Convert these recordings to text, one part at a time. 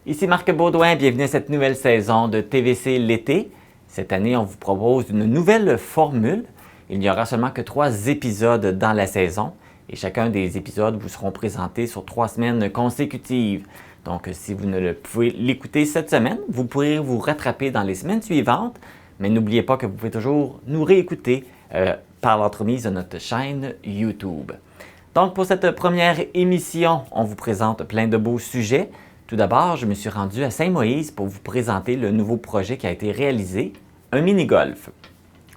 Ici Marc Baudouin, bienvenue à cette nouvelle saison de TVC l'été. Cette année, on vous propose une nouvelle formule. Il n'y aura seulement que 3 épisodes dans la saison et chacun des épisodes vous seront présentés sur 3 semaines consécutives. Donc, si vous ne pouvez l'écouter cette semaine, vous pourrez vous rattraper dans les semaines suivantes, mais n'oubliez pas que vous pouvez toujours nous réécouter par l'entremise de notre chaîne YouTube. Donc, pour cette première émission, on vous présente plein de beaux sujets. Tout d'abord, je me suis rendu à Saint-Moïse pour vous présenter le nouveau projet qui a été réalisé, un mini-golf.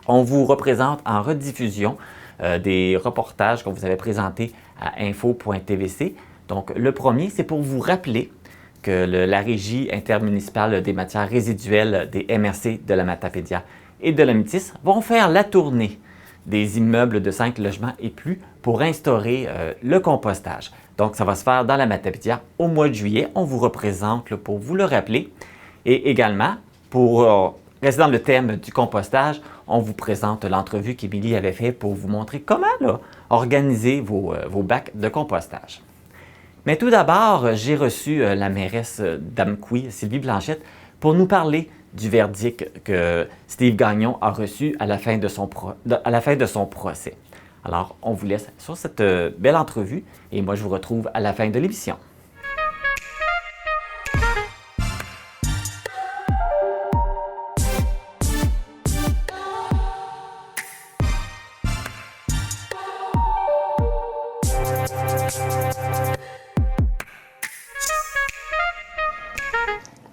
On vous représente en rediffusion des reportages qu'on vous avait présentés à info.tvc. Donc, le premier, c'est pour vous rappeler que la Régie intermunicipale des matières résiduelles des MRC de la Matapédia et de la Métis vont faire la tournée des immeubles de 5 logements et plus pour instaurer le compostage. Donc, ça va se faire dans la Matapédia au mois de juillet. On vous représente là, pour vous le rappeler. Et également, pour rester dans le thème du compostage, on vous présente l'entrevue qu'Émilie avait faite pour vous montrer comment là, organiser vos bacs de compostage. Mais tout d'abord, j'ai reçu la mairesse d'Amqui, Sylvie Blanchette, pour nous parler du verdict que Steve Gagnon a reçu à la fin de son procès. Alors, on vous laisse sur cette belle entrevue et moi, je vous retrouve à la fin de l'émission.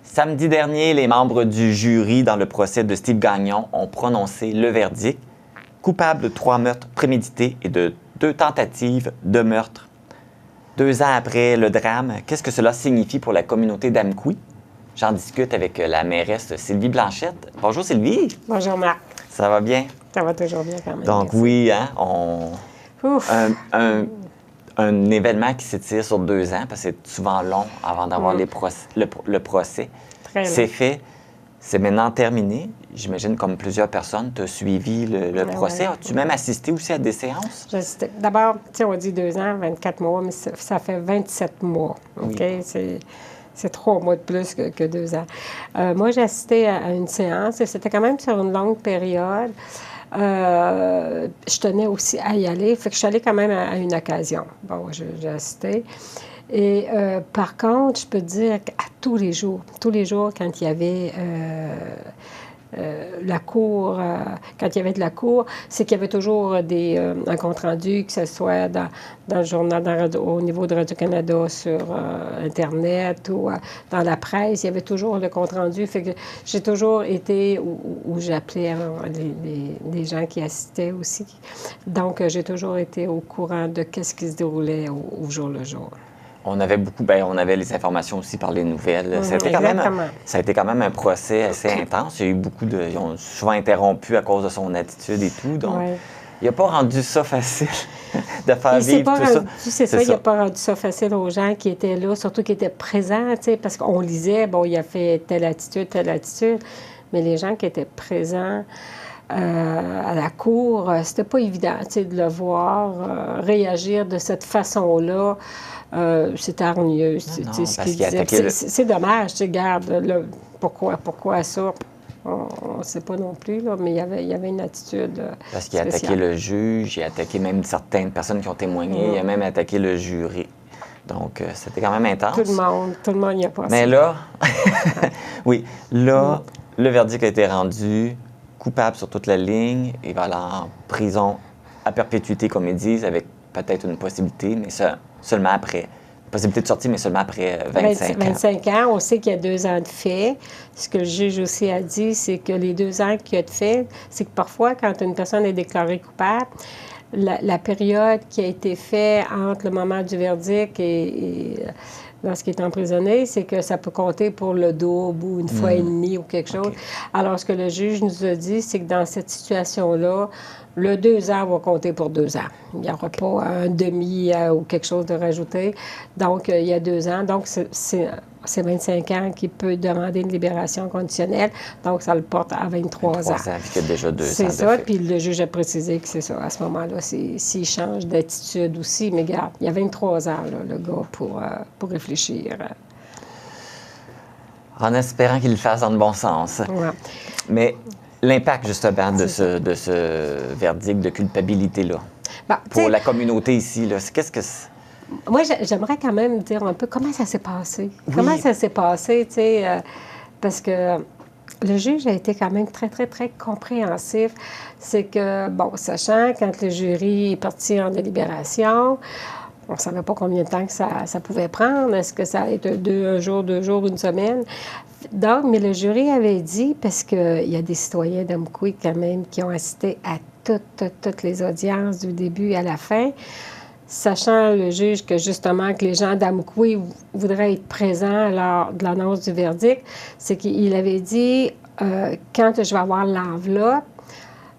Samedi dernier, les membres du jury dans le procès de Steve Gagnon ont prononcé le verdict. Coupable de 3 meurtres prémédités et de 2 tentatives de meurtre. 2 ans après le drame, qu'est-ce que cela signifie pour la communauté d'Amqui? J'en discute avec la mairesse Sylvie Blanchette. Bonjour Sylvie. Bonjour Marc. Ça va bien? Ça va toujours bien quand même. Donc merci. oui, hein, un événement qui s'étire sur 2 ans, parce que c'est souvent long avant d'avoir le procès. C'est fait. C'est maintenant terminé. J'imagine, comme plusieurs personnes, tu as suivi le procès. Ouais. As-tu même assisté aussi à des séances? D'abord, on dit 2 ans, 24 mois, mais ça fait 27 mois. OK? Oui. C'est 3 mois de plus que 2 ans. Moi, j'ai assisté à une séance et c'était quand même sur une longue période. Je tenais aussi à y aller. Fait que je suis allée quand même à une occasion. Bon, j'ai assisté. Et par contre, je peux te dire qu'à tous les jours, quand il y avait la cour, quand il y avait de la cour, c'est qu'il y avait toujours un compte-rendu, que ce soit dans le journal, au niveau de Radio-Canada, sur Internet ou dans la presse, il y avait toujours le compte-rendu. Fait que j'ai toujours été où j'appelais les gens qui assistaient aussi. Donc, j'ai toujours été au courant de ce qui se déroulait au jour le jour. On avait on avait les informations aussi par les nouvelles. Ça a été quand même un procès assez intense. Il y a eu ils ont souvent interrompu à cause de son attitude et tout. Donc, il n'a pas rendu ça facile de faire vivre tout ça. C'est ça, il n'a pas rendu ça facile aux gens qui étaient là, surtout qui étaient présents, parce qu'on lisait, bon, il a fait telle attitude, mais les gens qui étaent présents à la cour, c'était pas évident, de le voir réagir de cette façon-là. C'est hargneux, ce qu'il disait. C'est dommage, regarde, pourquoi ça? On ne sait pas non plus, là, mais il y avait une attitude parce qu'il a attaqué le juge, il a attaqué même certaines personnes qui ont témoigné, il a même attaqué le jury. Donc, c'était quand même intense. Tout le monde y a passé. Mais là, le verdict a été rendu, coupable sur toute la ligne, il va aller en prison à perpétuité, comme ils disent, avec peut-être une possibilité, mais seulement après. Possibilité de sortie, mais seulement après 25 ans. 25 ans, on sait qu'il y a 2 ans de fait. Ce que le juge aussi a dit, c'est que les 2 ans qu'il y a de fait, c'est que parfois, quand une personne est déclarée coupable, la période qui a été faite entre le moment du verdict et lorsqu'il est emprisonné, c'est que ça peut compter pour le double ou une fois et demie ou quelque chose. Okay. Alors, ce que le juge nous a dit, c'est que dans cette situation-là, le 2 ans va compter pour 2 ans. Il n'y aura pas un demi ou quelque chose de rajouté. Donc, il y a 2 ans. Donc, c'est 25 ans qu'il peut demander une libération conditionnelle. Donc, ça le porte à 23 ans. Puis il y a déjà 2 ans. C'est ça. Puis le juge a précisé que c'est ça. À ce moment-là, s'il change d'attitude aussi. Mais regarde, il y a 23 ans, là, le gars, pour réfléchir. En espérant qu'il le fasse dans le bon sens. Ouais. Mais l'impact, justement, de ce verdict de culpabilité-là, Bon, pour la communauté ici, là, qu'est-ce que c'est? moi, j'aimerais quand même dire un peu comment ça s'est passé. Oui. Comment ça s'est passé, tu sais, parce que le juge a été quand même très, très, très compréhensif. C'est que, bon, sachant quand le jury est parti en délibération, on ne savait pas combien de temps que ça pouvait prendre. Est-ce que ça allait être un jour, 2 jours, une semaine? Donc, mais le jury avait dit, parce qu'il y a des citoyens d'Amqui quand même qui ont assisté à toutes les audiences du début à la fin, sachant le juge que justement que les gens d'Amqui voudraient être présents lors de l'annonce du verdict, c'est qu'il avait dit, quand je vais avoir l'enveloppe,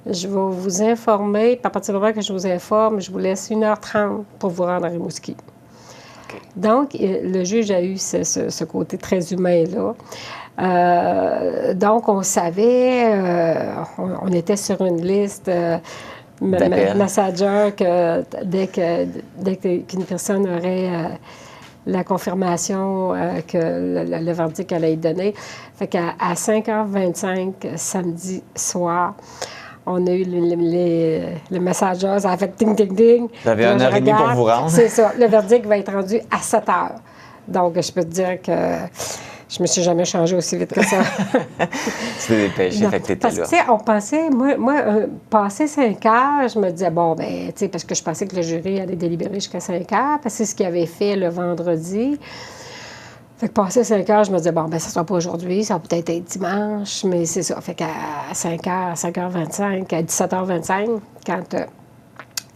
je vais vous informer, puis à partir du moment que je vous informe, je vous laisse 1h30 pour vous rendre à Rimouski. Okay. Donc, le juge a eu ce côté très humain-là. Donc, on savait, on était sur une liste Messenger que dès qu'une personne aurait la confirmation que le verdict allait être donné. Fait qu'à 5h25, samedi soir, on a eu le Messenger, ça a fait ding, ding, ding. Vous avez 1h30 pour vous rendre. C'est ça. Le verdict va être rendu à 7h. Donc, je peux te dire que je me suis jamais changée aussi vite que ça. Tu t'es dépêché, fait que t'étais là. Parce que, tu sais, on pensait, moi passé 5 heures, je me disais, bon, ben, tu sais, parce que je pensais que le jury allait délibérer jusqu'à 5 heures, parce que c'est ce qu'il avait fait le vendredi. Fait que passé 5 heures, je me disais, bon, ben, ça sera pas aujourd'hui, ça va peut-être être dimanche, mais c'est ça. Fait qu'à 5 heures, 5h25, à 17h25, quand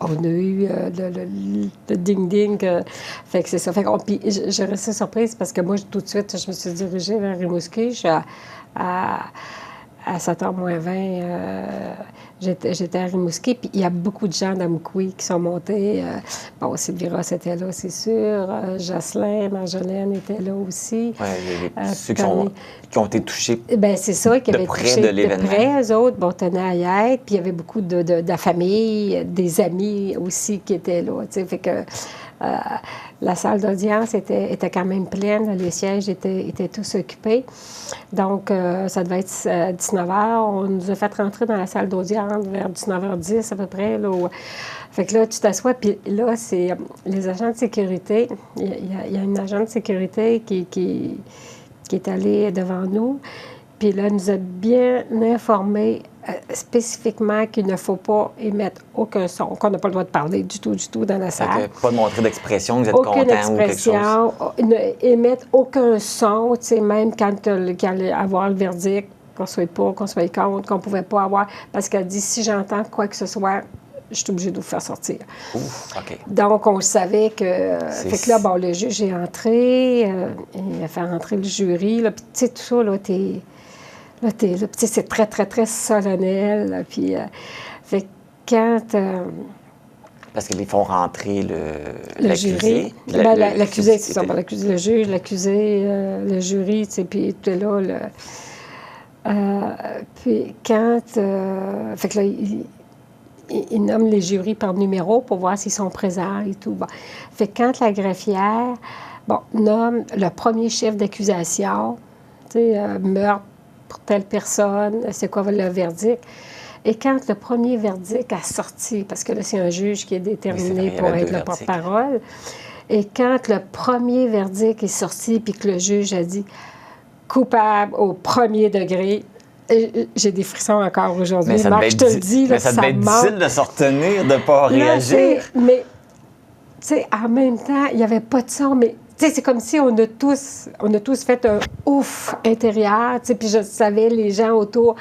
on a eu le ding-ding. Fait que c'est ça. Fait que puis j'ai resté surprise parce que moi, tout de suite, je me suis dirigée vers Rimouski. Je suis à 7h moins 20, j'étais à Rimouski. Puis il y a beaucoup de gens d'Amqui qui sont montés. Bon, Sylvie Ross était là, c'est sûr. Jocelyn, Marjolaine était là aussi. Oui, ceux qui ont été touchés bien, c'est ça, qui avaient touché de l'événement. De près, eux autres, bon, tenaient à y être. Puis il y avait beaucoup de la famille, des amis aussi qui étaient là. Tu sais, fait que la salle d'audience était quand même pleine. Les sièges étaient tous occupés. Donc, ça devait être 19h. On nous a fait rentrer dans la salle d'audience vers 19h10 à peu près. Là, fait que là, tu t'assois, puis là, c'est les agents de sécurité. Il y a une agent de sécurité qui est allée devant nous. Puis là, elle nous a bien informés spécifiquement qu'il ne faut pas émettre aucun son, qu'on n'a pas le droit de parler du tout dans la salle. Pas de montrer d'expression, vous êtes content ou quelque chose. Ne émettre aucun son, tu sais, même quand il allait avoir le verdict, qu'on soit pour, qu'on soit contre, qu'on ne pouvait pas avoir, parce qu'elle dit, si j'entends quoi que ce soit, je suis obligée de vous faire sortir. Ouf, OK. Donc, on savait que... Fait que là, bon, le juge est entré, il a fait rentrer le jury, là, puis tu sais, tout ça, là, t'es là, c'est très, très, très solennel, là, puis... fait que quand... Parce qu'ils font rentrer le jury. L'accusé, c'est ça. L'accusé, le juge, l'accusé, le jury, tu sais, puis tout est là. Puis quand... fait que là, il nomme les jurys par numéro pour voir s'ils sont présents et tout. Bon. Fait que quand la greffière, nomme le premier chef d'accusation, tu sais, meurtre pour telle personne, c'est quoi le verdict? Et quand le premier verdict a sorti, parce que là, c'est un juge qui est déterminé pour être le porte-parole, et quand le premier verdict est sorti, puis que le juge a dit « coupable au premier degré », j'ai des frissons encore aujourd'hui. Marc, je te le dis, là, ça devait être difficile de se retenir, de ne pas réagir. Mais, tu sais, en même temps, il n'y avait pas de son, mais tu sais, c'est comme si on a tous fait un ouf intérieur, tu sais, puis je savais, les gens autour,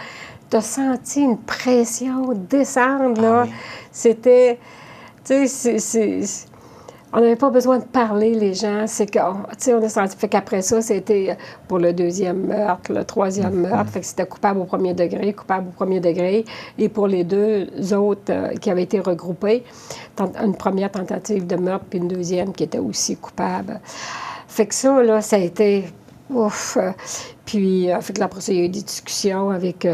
tu as senti une pression descendre, là. Oui. C'était, tu sais, on n'avait pas besoin de parler, les gens. C'est que, tu sais, on a senti. Fait qu'après ça, c'était pour le deuxième meurtre, le troisième meurtre. Fait que c'était coupable au premier degré, coupable au premier degré. Et pour les deux autres qui avaient été regroupés, une première tentative de meurtre, puis une deuxième qui était aussi coupable. Fait que ça, là, ça a été ouf. Puis, fait que là, après ça, il y a eu des discussions avec...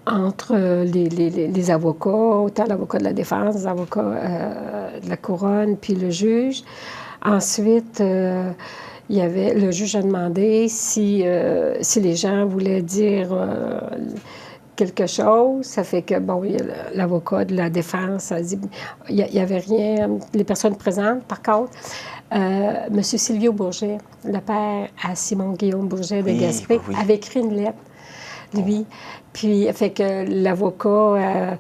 entre les avocats, autant l'avocat de la défense, les avocats de la couronne, puis le juge. Ensuite, le juge a demandé si les gens voulaient dire quelque chose. Ça fait que, bon, l'avocat de la défense a dit il n'y avait rien. Les personnes présentes, par contre, M. Silvio Bourget, le père à Simon-Guillaume Bourget de Gaspé, avait écrit une lettre, lui. Puis, fait que l'avocat,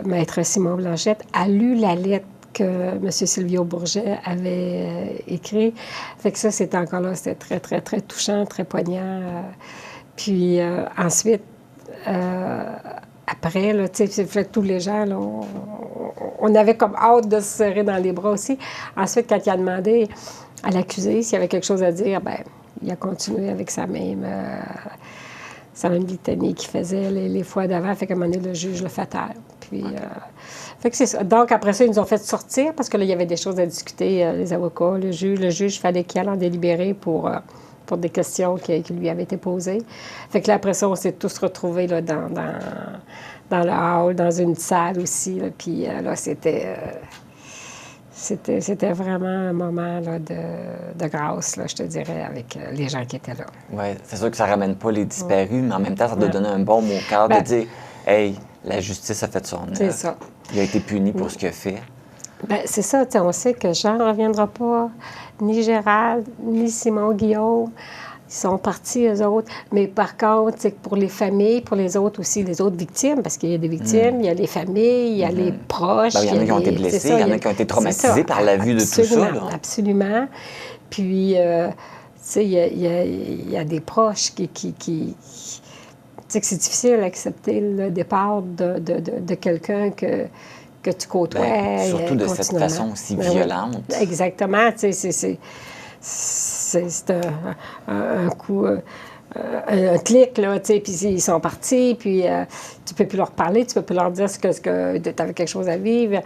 maître Simon Blanchette, a lu la lettre que M. Silvio Bourget avait écrit. Fait que ça, c'était encore là, c'était très, très, très touchant, très poignant. Puis ensuite, après, là, tu sais, tous les gens, là, on avait comme hâte de se serrer dans les bras aussi. Ensuite, quand il a demandé à l'accusé s'il y avait quelque chose à dire, bien, il a continué avec sa même litanie qu'il faisait les fois d'avant. Fait qu'à un moment donné, le juge le fait taire. Puis, fait que c'est ça. Donc, après ça, ils nous ont fait sortir parce que là, il y avait des choses à discuter, les avocats, le juge. Le juge, il fallait qu'il aille en délibéré pour des questions qui lui avaient été posées. Fait que là, après ça, on s'est tous retrouvés là, dans le hall, dans une salle aussi. Là, puis là, c'était vraiment un moment là, de grâce, là, je te dirais, avec les gens qui étaient là. Oui, c'est sûr que ça ne ramène pas les disparus, mais en même temps, ça doit donner un bon mot au cœur de dire « Hey, la justice a fait son œuvre. » C'est ça. Il a été puni pour ce qu'il a fait. Bien, c'est ça, on sait que Jean ne reviendra pas, ni Gérald, ni Simon-Guillaume. Ils sont partis, eux autres. Mais par contre, c'est que pour les familles, pour les autres aussi, les autres victimes, parce qu'il y a des victimes, il y a les familles, il y a les proches. Ben, il y en a qui ont été blessés, il y en a qui ont été traumatisés par la vue de tout ça. Là. Absolument. Puis, tu sais, il y a des proches qui tu sais que c'est difficile d'accepter le départ de quelqu'un que tu côtoies. Ben, surtout de cette façon aussi violente. Oui. Exactement. Tu sais, c'est un coup, un clic, là, tu sais, puis ils sont partis, puis tu peux plus leur parler, tu peux plus leur dire que tu avais quelque chose à vivre.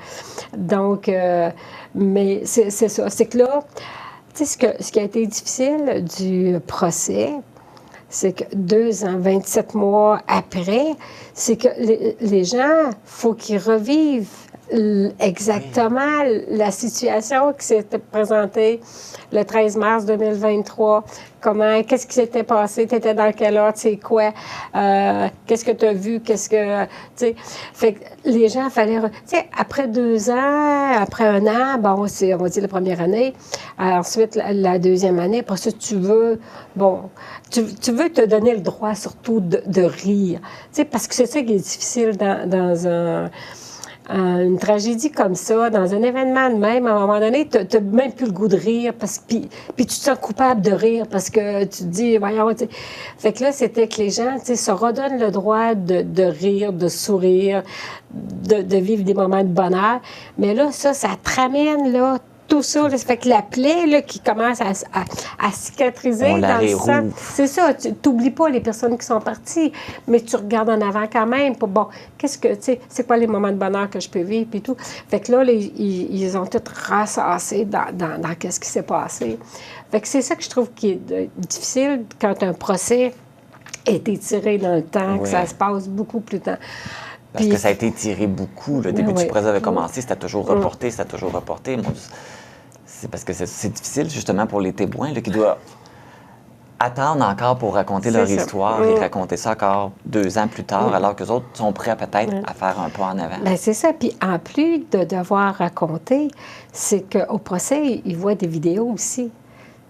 Donc, mais c'est ça. C'est que là, tu sais, ce qui a été difficile du procès, c'est que 2 ans, 27 mois après, c'est que les gens, il faut qu'ils revivent exactement la situation qui s'était présentée le 13 mars 2023. Qu'est-ce qui s'était passé? Tu étais dans quel ordre? C'est quoi? Qu'est-ce que tu as vu? Qu'est-ce que... Tu sais, fait que les gens, fallait... Tu sais, après 2 ans, après 1 an, bon, on va dire la première année, ensuite la deuxième année, après ça, tu veux... Bon, tu veux te donner le droit surtout de rire. Tu sais, parce que c'est ça qui est difficile dans une tragédie comme ça, dans un événement de même, à un moment donné, tu n'as même plus le goût de rire, puis tu te sens coupable de rire parce que tu te dis, voyons, tu sais. Fait que là, c'était que les gens, tu sais, se redonnent le droit de rire, de sourire, de vivre des moments de bonheur. Mais là, ça te ramène, là, tout ça, là, ça fait que la plaie là, qui commence à cicatriser dans le sang. C'est ça, tu n'oublies pas les personnes qui sont parties, mais tu regardes en avant quand même pour, bon, qu'est-ce que, tu sais, c'est quoi les moments de bonheur que je peux vivre, puis tout. Fait que là, ils ont tout ressassé dans qu'est-ce qui s'est passé. Fait que c'est ça que je trouve qui est difficile quand un procès est étiré dans le temps, que ça se passe beaucoup plus de temps. Parce que ça a été tiré beaucoup. Le début du procès avait commencé, c'était toujours reporté, c'était toujours reporté. C'est parce que c'est difficile, justement, pour les témoins là, qui doivent attendre encore pour raconter leur histoire et raconter ça encore 2 ans plus tard, alors que les autres sont prêts peut-être à faire un pas en avant. Bien, c'est ça. Puis en plus de devoir raconter, c'est qu'au procès, ils voient des vidéos aussi.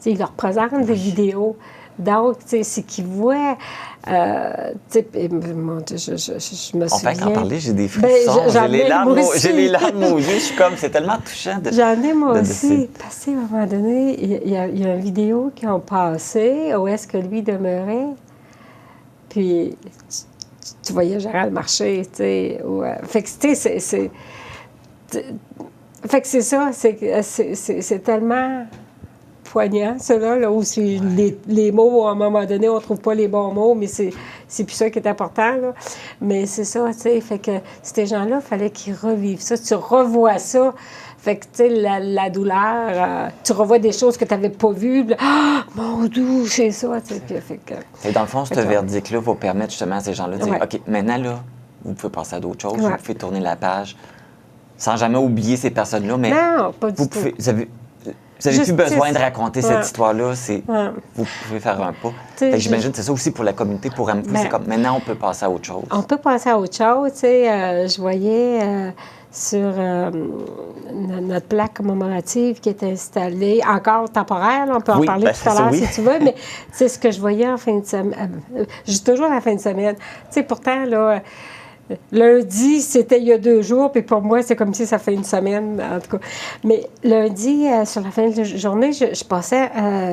T'sais, ils leur présentent des vidéos. Donc, tu sais, c'est qu'ils voient... tu sais, mon Dieu, je me souviens... On fait qu'en parler, j'ai des frissons, j'ai les larmes aux yeux, je suis comme, c'est tellement touchant. J'en ai, moi aussi. Parce qu'à un moment donné, il y a une vidéo qui ont passé, où est-ce que lui demeurait, puis tu voyais Gérald marcher, tu sais. Fait que, tu sais, fait que c'est ça, c'est tellement... poignant, cela, là, où les mots, à un moment donné, on ne trouve pas les bons mots, mais c'est plus ça qui est important, là. Mais c'est ça, tu sais, fait que ces gens-là, il fallait qu'ils revivent ça. Tu revois ça, fait que, tu sais, la douleur, tu revois des choses que tu n'avais pas vues, « Ah, mon Dieu, c'est ça! » tu sais, fait que... Et dans le fond, ce verdict-là va permettre justement à ces gens-là de dire, OK, maintenant, là, vous pouvez passer à d'autres choses, vous pouvez tourner la page, sans jamais oublier ces personnes-là, mais non, pas du tout. Vous n'avez plus besoin de raconter Ouais. cette histoire-là. Ouais. Vous pouvez faire un pas. Tu sais, J'imagine que c'est ça aussi pour la communauté, pour Amkou. Ben, C'est comme maintenant, on peut passer à autre chose. On peut passer à autre chose. Tu sais, je voyais sur notre plaque commémorative qui est installée, encore temporaire, là, on peut en Oui, parler ben, tout à c'est ça, l'heure oui. si tu veux, mais c'est ce que je voyais en fin de semaine. Juste toujours à la fin de semaine. Tu sais, pourtant, là, lundi, c'était il y a 2 jours, puis pour moi, c'est comme si ça fait une semaine, en tout cas. Mais lundi, sur la fin de la journée, je passais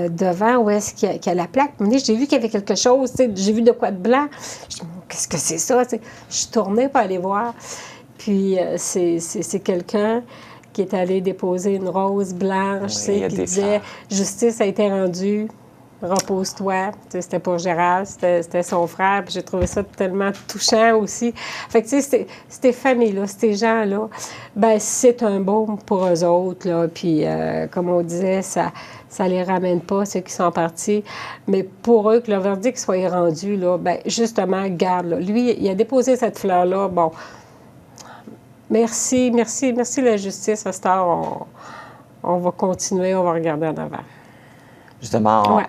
devant où est-ce qu'il y a la plaque. Puis, j'ai vu qu'il y avait quelque chose, tu sais, j'ai vu de quoi de blanc. Je dis, qu'est-ce que c'est ça? Tu sais, je suis tournée pour aller voir. Puis, c'est quelqu'un qui est allé déposer une rose blanche, tu sais, il y a qui des disait, fleurs. justice a été rendue. Repose-toi. Tu sais, c'était pour Gérald, c'était son frère. Puis j'ai trouvé ça tellement touchant aussi. Fait que, tu sais, ces familles-là, ces gens-là, ben c'est un baume pour eux autres, là. Puis, comme on disait, ça les ramène pas, ceux qui sont partis. Mais pour eux, que le verdict soit rendu, là, ben justement, garde, là. Lui, il a déposé cette fleur-là. Bon, merci la justice. À cette heure, on va continuer, on va regarder en avant. Justement, Ouais.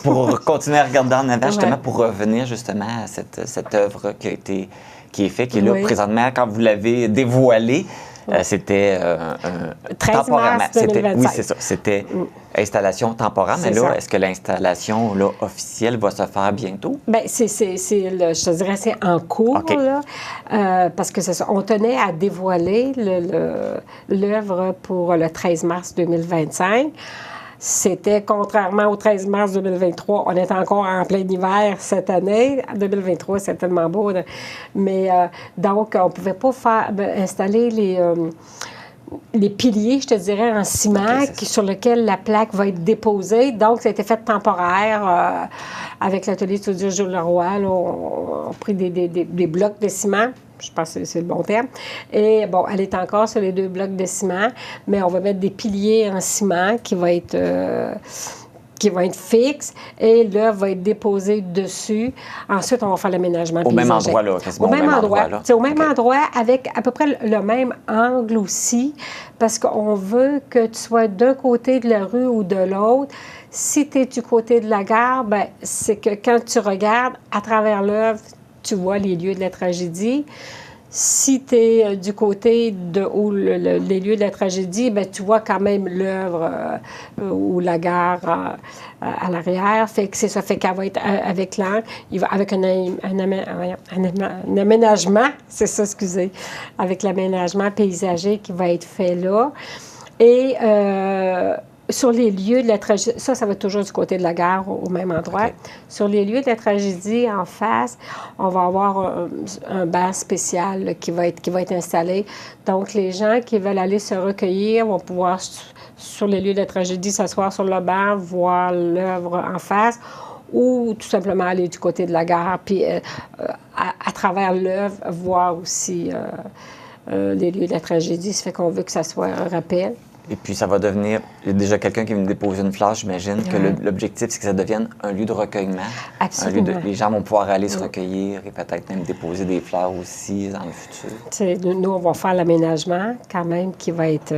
pour continuer à regarder en avant, justement, Ouais. pour revenir justement à cette œuvre qui est faite, qui est là Oui. présentement, quand vous l'avez dévoilée, c'était 13 temporairement. mars 2025. Oui, c'est ça. C'était installation temporaire, mais C'est là, ça. est-ce que l'installation là, officielle va se faire bientôt? Bien, je te dirais, c'est en cours, OK. là, parce que c'est ça. On tenait à dévoiler l'œuvre pour le 13 mars 2025. C'était, contrairement au 13 mars 2023, on est encore en plein hiver cette année. En 2023, c'est tellement beau. Là. Mais donc, on ne pouvait pas installer les piliers, je te dirais, en ciment, OK, c'est ça. sur lequel la plaque va être déposée. Donc, ça a été fait temporaire avec l'atelier Studio Jules Leroy. Là, on a pris des blocs de ciment. Je pense que c'est le bon terme. Et bon, elle est encore sur les 2 blocs de ciment, mais on va mettre des piliers en ciment qui vont être fixes et l'œuvre va être déposée dessus. Ensuite, on va faire l'aménagement Au même paysager. endroit, là, quasiment Au même endroit. là. C'est au même OK. endroit, avec à peu près le même angle aussi, parce qu'on veut que tu sois d'un côté de la rue ou de l'autre. Si tu es du côté de la gare, ben, c'est que quand tu regardes à travers l'œuvre, tu vois les lieux de la tragédie. Si tu es du côté où les lieux de la tragédie, bien, tu vois quand même l'œuvre ou la gare à l'arrière. Fait que c'est ça. Fait qu'elle va être avec l'angle, avec un aménagement, c'est ça, excusez, avec l'aménagement paysager qui va être fait là. Et sur les lieux de la tragédie, ça va être toujours du côté de la gare, au même endroit. OK. Sur les lieux de la tragédie, en face, on va avoir un banc spécial là, qui va être installé. Donc, les gens qui veulent aller se recueillir vont pouvoir, sur les lieux de la tragédie, s'asseoir sur le banc, voir l'œuvre en face, ou tout simplement aller du côté de la gare, puis à travers l'œuvre, voir aussi les lieux de la tragédie. Ça fait qu'on veut que ça soit un rappel. Et puis, ça va devenir... Il y a déjà quelqu'un qui vient me déposer une fleur, j'imagine, que Ouais. l'objectif, c'est que ça devienne un lieu de recueillement. Absolument. Les gens vont pouvoir aller se recueillir et peut-être même déposer des fleurs aussi dans le futur. Tu sais, nous, on va faire l'aménagement quand même qui va être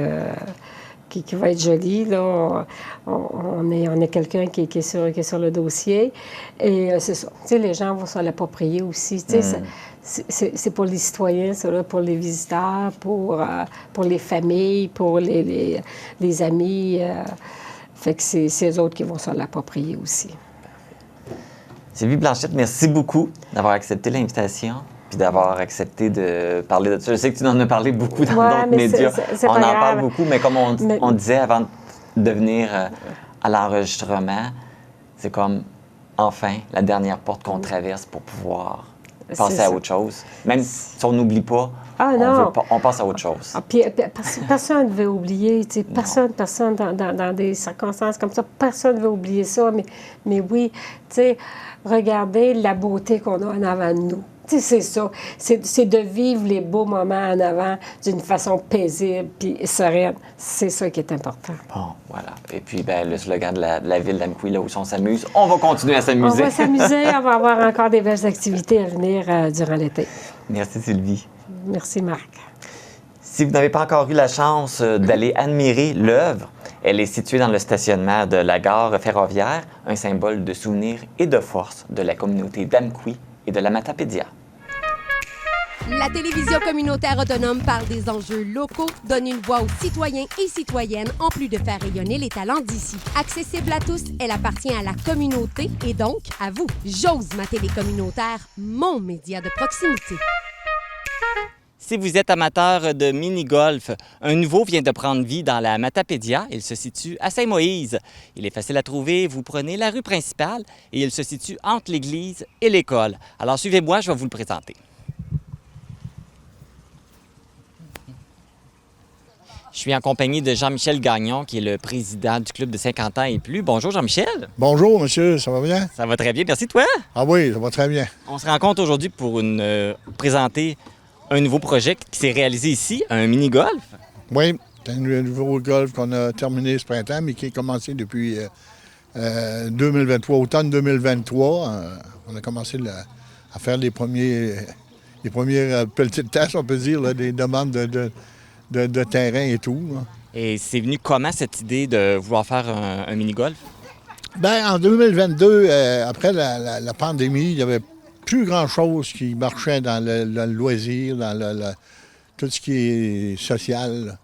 joli. Là. On est quelqu'un qui est sur le dossier. Et c'est ça. Tu sais, les gens vont se l'approprier aussi. Tu sais, c'est pour les citoyens, ça, là, pour les visiteurs, pour les familles, pour les amis. Fait que c'est eux autres qui vont se l'approprier aussi. Sylvie Blanchette, merci beaucoup d'avoir accepté l'invitation puis d'avoir accepté de parler de ça. Je sais que tu en as parlé beaucoup dans Ouais, d'autres mais médias. c'est On pas en grave. parle beaucoup, mais comme Mais- on disait avant de venir à l'enregistrement, c'est comme enfin la dernière porte qu'on traverse pour pouvoir passer C'est à ça. autre chose. Même si on n'oublie pas, Ah, non. on passe à autre chose. Ah, puis, personne ne veut oublier, tu sais, personne dans des circonstances comme ça, personne ne veut oublier ça, mais oui, tu sais, regardez la beauté qu'on a en avant de nous. Tu sais, c'est ça. C'est de vivre les beaux moments en avant d'une façon paisible puis sereine. C'est ça qui est important. Bon, voilà. Et puis, ben, le slogan de la ville d'Amqui, là où on s'amuse, on va continuer à On s'amuser. va s'amuser, on va avoir encore des belles activités à venir durant l'été. Merci, Sylvie. Merci, Marc. Si vous n'avez pas encore eu la chance d'aller admirer l'œuvre, Elle est située dans le stationnement de la gare ferroviaire, un symbole de souvenir et de force de la communauté d'Amqui et de la Matapédia. La télévision communautaire autonome parle des enjeux locaux, donne une voix aux citoyens et citoyennes, en plus de faire rayonner les talents d'ici. Accessible à tous, elle appartient à la communauté et donc à vous. J'ose ma télé communautaire, mon média de proximité. Si vous êtes amateur de mini-golf, un nouveau vient de prendre vie dans la Matapédia. Il se situe à Saint-Moïse. Il est facile à trouver. Vous prenez la rue principale et il se situe entre l'église et l'école. Alors suivez-moi, je vais vous le présenter. Je suis en compagnie de Jean-Michel Gagnon, qui est le président du Club de 50 ans et plus. Bonjour, Jean-Michel. Bonjour, monsieur, ça va bien? Ça va très bien, merci toi. Ah oui, ça va très bien. On se rencontre aujourd'hui pour présenter un nouveau projet qui s'est réalisé ici, un mini-golf. Oui, c'est un nouveau golf qu'on a terminé ce printemps, mais qui a commencé depuis 2023, automne 2023. On a commencé à faire les premières petites tâches, on peut dire, là, des demandes de terrain et tout. Là. Et c'est venu comment cette idée de vouloir faire un mini-golf? Bien, en 2022, après la pandémie, il n'y avait plus grand-chose qui marchait dans le loisir, dans tout ce qui est social. Là.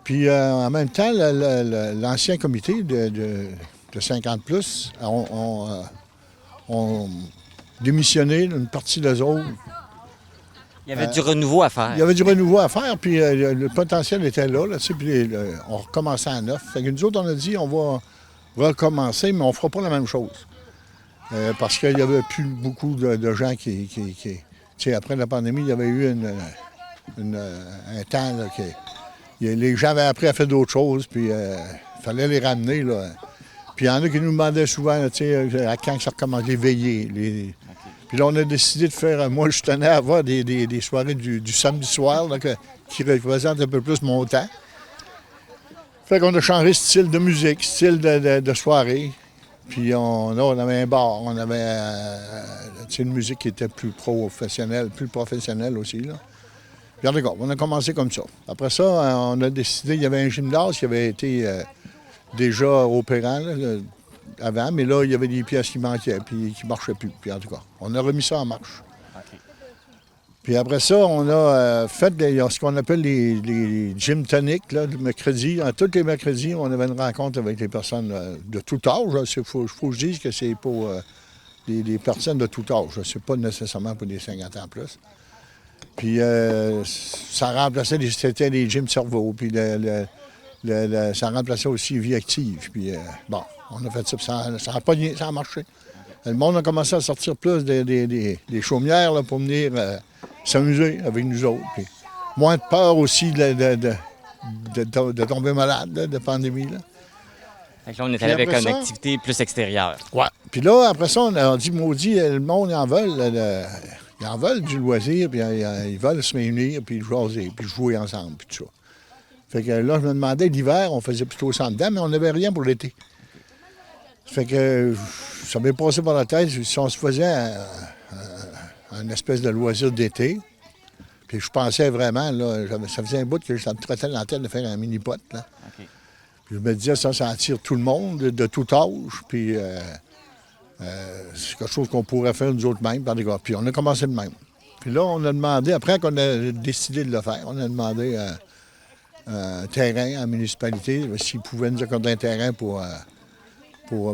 Puis en même temps, l'ancien comité de 50+, ont démissionné d'une partie des autres. Il y avait du renouveau à faire. Il y avait du renouveau à faire, puis le potentiel était là, puis on recommençait à neuf. Fait que nous autres, on a dit, on va recommencer, mais on ne fera pas la même chose. Parce qu'il n'y avait plus beaucoup de gens qui... Tu sais, après la pandémie, il y avait eu un temps là, les gens avaient appris à faire d'autres choses, puis il fallait les ramener, là. Puis il y en a qui nous demandaient souvent, tu sais, à quand ça recommence, les veillées, Puis là, on a décidé de faire... Moi, je tenais à avoir des soirées du samedi soir là, qui représentent un peu plus mon temps. Fait qu'on a changé style de musique, style de soirée. Puis on avait un bar, on avait une musique qui était plus professionnelle aussi. Là. Puis d'accord, on a commencé comme ça. Après ça, on a décidé, il y avait un gymnase qui avait été déjà opérant là, avant, mais là, il y avait des pièces qui manquaient, puis qui ne marchaient plus. Puis en tout cas, on a remis ça en marche. Okay. Puis après ça, on a fait ce qu'on appelle les gym toniques, là, le mercredi. Tous les mercredis, on avait une rencontre avec les personnes de tout âge. Il faut que je dise que c'est pour des personnes de tout âge. C'est pas nécessairement pour des 50 ans plus. Puis ça remplaçait c'était les gyms cerveau. Puis ça remplaçait aussi vie active. Puis bon, on a fait ça, ça a marché. Le monde a commencé à sortir plus des chaumières là, pour venir s'amuser avec nous autres. Puis, moins de peur aussi de tomber malade de pandémie. Là. Fait que là, on est allé avec une activité plus extérieure. Oui. Puis là, après ça, on a dit, maudit, le monde, ils en veulent du loisir, puis ils veulent se réunir, puis jaser, puis jouer ensemble, puis tout ça. Fait que là, je me demandais, l'hiver, on faisait plutôt ça dedans, mais on n'avait rien pour l'été. Fait que ça m'est passé par la tête, si on se faisait une espèce de loisir d'été, puis je pensais vraiment, là, ça faisait un bout que ça me trottait dans la tête de faire un mini-pot, là. Okay. Puis je me disais, ça attire tout le monde, de tout âge, puis c'est quelque chose qu'on pourrait faire nous autres mêmes, par des gars. Puis on a commencé de même. Puis là, on a demandé, après qu'on a décidé de le faire, on a demandé un terrain à la municipalité, s'ils pouvaient nous accorder un terrain pour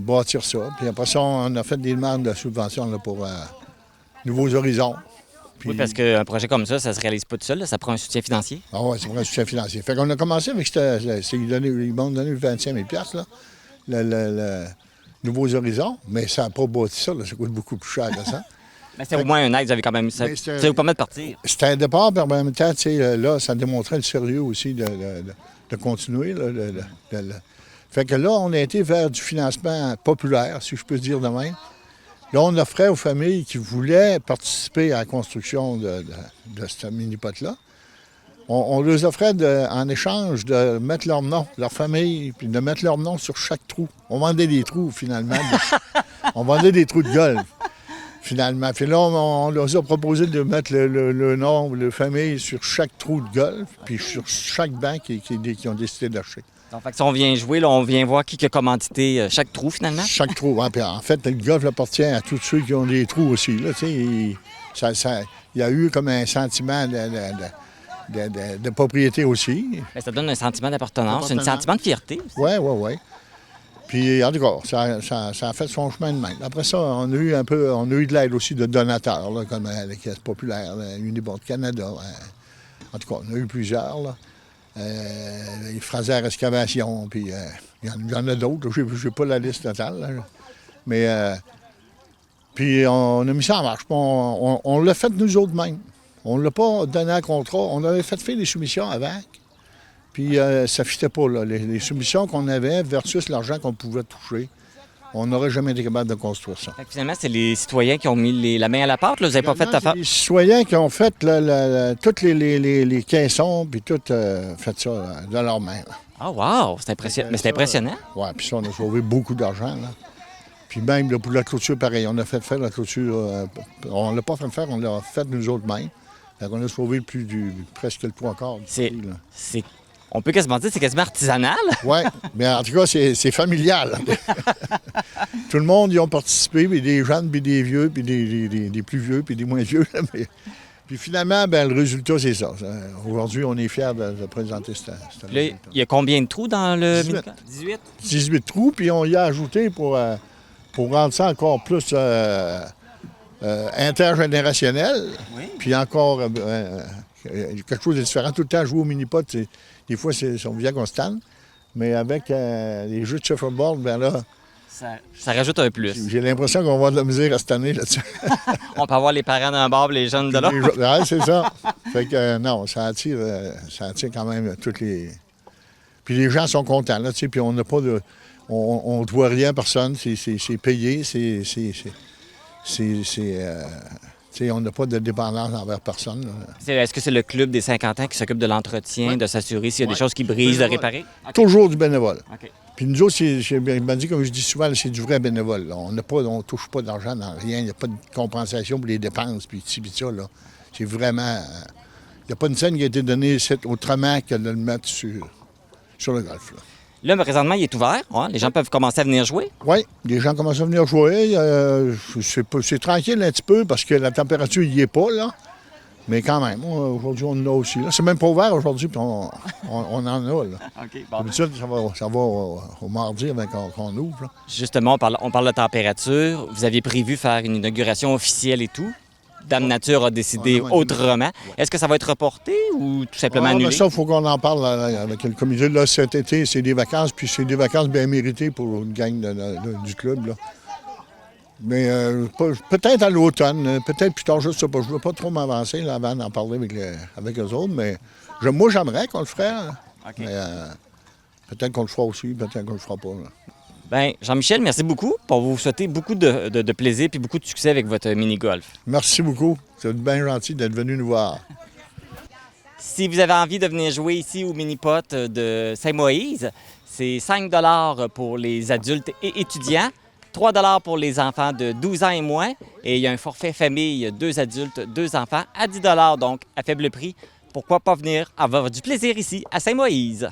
bâtir ça. Puis après ça, on a fait des demandes de subvention là, pour Nouveaux Horizons. Puis... Oui, parce qu'un projet comme ça ne se réalise pas tout seul, là, ça prend un soutien financier. Ah oui, ça prend un soutien financier. Fait qu'on a commencé avec ils m'ont donné 25 000 $, là, le Nouveaux Horizons, mais ça n'a pas bâti ça, là, ça coûte beaucoup plus cher que ça. Mais c'était au moins un aide, vous avez quand même... Ça vous permet de partir. C'était un départ, mais en même temps, là, ça démontrait le sérieux aussi de continuer. Là, Fait que là, on a été vers du financement populaire, si je peux dire de même. Là, on offrait aux familles qui voulaient participer à la construction de ce mini-pot-là. On leur offrait en échange de mettre leur nom, leur famille, puis de mettre leur nom sur chaque trou. On vendait des trous, finalement. On vendait des trous de golf, finalement. Puis là, on leur a proposé de mettre le nom, la famille sur chaque trou de golf, puis sur chaque banc qu'ils ont décidé d'acheter. Donc, fait que si on vient jouer, là, on vient voir qui a commandité chaque trou, finalement? Chaque trou. Hein. Puis en fait, le golf appartient à tous ceux qui ont des trous aussi. Là, il y a eu comme un sentiment de propriété aussi. Bien, ça donne un sentiment d'appartenance, un sentiment de fierté. Oui, oui, oui. Puis, en tout cas, ça a fait son chemin de même. Après ça, on a eu de l'aide aussi de donateurs, là, comme la Caisse populaire, Unibond Canada. En tout cas, on a eu plusieurs, là. Les Fraser Excavation, puis il y en a d'autres. Je n'ai pas la liste totale, là. Mais, puis on a mis ça en marche. On l'a fait nous autres mêmes. On ne l'a pas donné un contrat. On avait fait faire des soumissions avec. Puis ça ne fitait pas, là. Les soumissions qu'on avait versus l'argent qu'on pouvait toucher, on n'aurait jamais été capable de construire ça. Finalement, c'est les citoyens qui ont mis la main à la pâte. Là. Vous n'avez pas fait ta part? Les citoyens qui ont fait tous les caissons, puis tout fait ça de leur main. Ah, wow! C'est impressionnant. Mais c'est impressionnant. Oui, puis ça, on a sauvé beaucoup d'argent, là. Puis même là, pour la clôture, pareil, on a fait faire la clôture. On ne l'a pas fait faire, on l'a fait nous autres mêmes. Donc on a sauvé presque le 3/4 du prix, là. On peut quasiment dire que c'est quasiment artisanal. Oui, mais en tout cas, c'est familial. Tout le monde y a participé, puis des jeunes, puis des vieux, puis des plus vieux, puis des moins vieux. Puis finalement, ben, le résultat, c'est ça. Aujourd'hui, on est fiers de présenter ce résultat. Il y a combien de trous dans le 18. 18 trous, puis on y a ajouté pour rendre ça encore plus intergénérationnel. Oui. Puis encore quelque chose de différent. Tout le temps, jouer au mini-pot, des fois, on vient qu'on se tanne. Mais avec les jeux de shuffleboard, bien là... Ça rajoute un plus. J'ai l'impression qu'on va avoir de la misère à cette année là-dessus. On peut avoir les parents d'un bord et les jeunes de l'autre. Oui, c'est ça. Fait que non, ça attire quand même toutes les... Puis les gens sont contents, là, tu sais, puis on n'a pas de... On ne doit rien à personne, c'est payé, on n'a pas de dépendance envers personne. Est-ce que c'est le club des 50 ans qui s'occupe de l'entretien, de s'assurer s'il y a des choses qui brisent, de réparer? Okay. Toujours du bénévole. Okay. Puis nous autres, comme je dis souvent, c'est du vrai bénévole. Là. On ne touche pas d'argent dans rien. Il n'y a pas de compensation pour les dépenses, puis ça, là. C'est vraiment... Il n'y a pas une scène qui a été donnée autrement que de le mettre sur le golf, là. Là, présentement, il est ouvert. Hein? Les gens peuvent commencer à venir jouer. Oui, les gens commencent à venir jouer. C'est tranquille un petit peu parce que la température n'y est pas, là. Mais quand même, aujourd'hui, on en a aussi. C'est même pas ouvert aujourd'hui, puis on en a, là. OK, bon. D'habitude, ça va au mardi avant qu'on ouvre, là. Justement, on parle de température. Vous aviez prévu faire une inauguration officielle et tout. Dame Nature a décidé autrement. Est-ce que ça va être reporté ou tout simplement annulé? Ça, il faut qu'on en parle avec le comité. Là, cet été, c'est des vacances, puis c'est des vacances bien méritées pour une gang du club, là. Mais peut-être à l'automne, peut-être plus tard, je ne sais pas. Je ne veux pas trop m'avancer là, avant d'en parler avec eux autres, mais moi, j'aimerais qu'on le ferait. Hein. Okay. Mais peut-être qu'on le fera aussi, peut-être qu'on le fera pas. Là. Bien, Jean-Michel, merci beaucoup. Pour vous souhaiter beaucoup de plaisir et beaucoup de succès avec votre mini-golf. Merci beaucoup. C'est bien gentil d'être venu nous voir. Si vous avez envie de venir jouer ici au mini-pot de Saint-Moïse, c'est 5 $ pour les adultes et étudiants, 3 $ pour les enfants de 12 ans et moins, et il y a un forfait famille, 2 adultes, 2 enfants, à 10 $, donc à faible prix. Pourquoi pas venir avoir du plaisir ici à Saint-Moïse?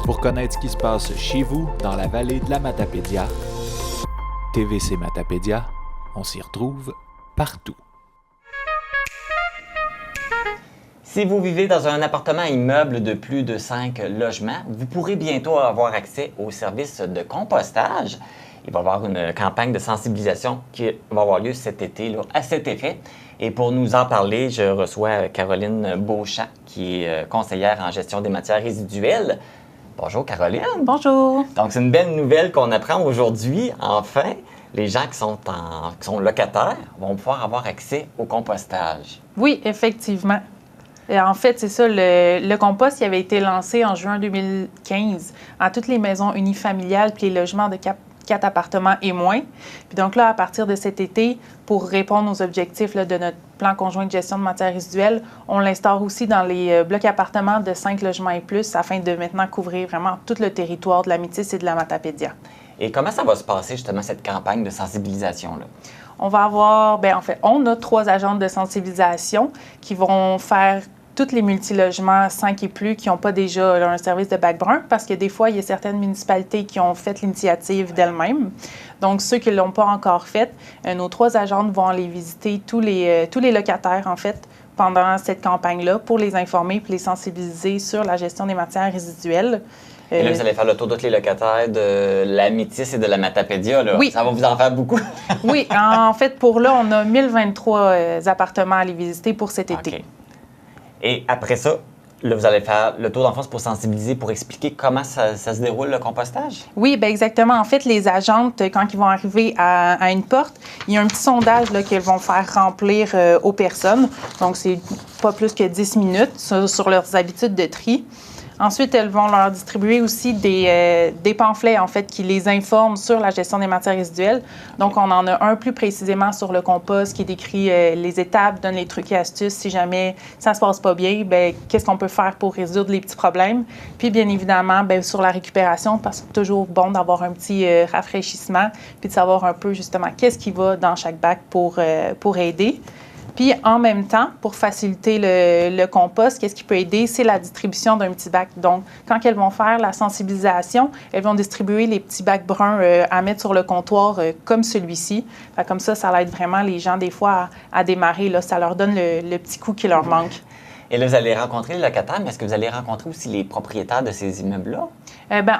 Pour connaître ce qui se passe chez vous, dans la vallée de la Matapédia, TVC Matapédia, on s'y retrouve partout. Si vous vivez dans un appartement immeuble de plus de 5 logements, vous pourrez bientôt avoir accès au service de compostage. Il va y avoir une campagne de sensibilisation qui va avoir lieu cet été là, à cet effet. Et pour nous en parler, je reçois Caroline Beauchamp, qui est conseillère en gestion des matières résiduelles. Bonjour Caroline. Bonjour. Donc c'est une belle nouvelle qu'on apprend aujourd'hui. Enfin, les gens qui sont locataires vont pouvoir avoir accès au compostage. Oui, effectivement. Et en fait, c'est ça, le compost qui avait été lancé en juin 2015 à toutes les maisons unifamiliales puis les logements de 4 appartements et moins. Puis donc là, à partir de cet été, pour répondre aux objectifs là, de notre plan conjoint de gestion de matières résiduelles, on l'instaure aussi dans les blocs appartements de 5 logements et plus afin de maintenant couvrir vraiment tout le territoire de la Métis et de la Matapédia. Et comment ça va se passer, justement, cette campagne de sensibilisation-là? On va avoir, bien en fait, on a 3 agentes de sensibilisation qui vont faire tous les multilogements 5 et plus qui n'ont pas déjà un service de bac brun, parce que des fois, il y a certaines municipalités qui ont fait l'initiative d'elles-mêmes. Donc, ceux qui ne l'ont pas encore fait, nos 3 agentes vont aller visiter tous les locataires, en fait, pendant cette campagne-là pour les informer et les sensibiliser sur la gestion des matières résiduelles. Et là, vous allez faire le tour de tous les locataires de la Métis et de la Matapédia, là. Oui. Ça va vous en faire beaucoup? Oui, en fait, pour là, on a 1023 appartements à aller visiter pour cet été. OK. Et après ça, là, vous allez faire le tour d'enfance pour sensibiliser, pour expliquer comment ça se déroule, le compostage? Oui, bien exactement. En fait, les agentes, quand ils vont arriver à une porte, il y a un petit sondage là, qu'elles vont faire remplir aux personnes. Donc, c'est pas plus que 10 minutes sur leurs habitudes de tri. Ensuite, elles vont leur distribuer aussi des pamphlets, en fait, qui les informent sur la gestion des matières résiduelles. Donc, on en a un plus précisément sur le compost qui décrit les étapes, donne les trucs et astuces. Si jamais ça se passe pas bien, bien, qu'est-ce qu'on peut faire pour résoudre les petits problèmes. Puis, bien évidemment, bien, sur la récupération, parce que c'est toujours bon d'avoir un petit rafraîchissement, puis de savoir un peu, justement, qu'est-ce qui va dans chaque bac pour aider. Puis, en même temps, pour faciliter le compost, qu'est-ce qui peut aider? C'est la distribution d'un petit bac. Donc, quand elles vont faire la sensibilisation, elles vont distribuer les petits bacs bruns à mettre sur le comptoir comme celui-ci. Fait, comme ça aide vraiment les gens, des fois, à démarrer. Là, ça leur donne le petit coup qui leur manque. Et là, vous allez rencontrer les locataires, mais est-ce que vous allez rencontrer aussi les propriétaires de ces immeubles-là?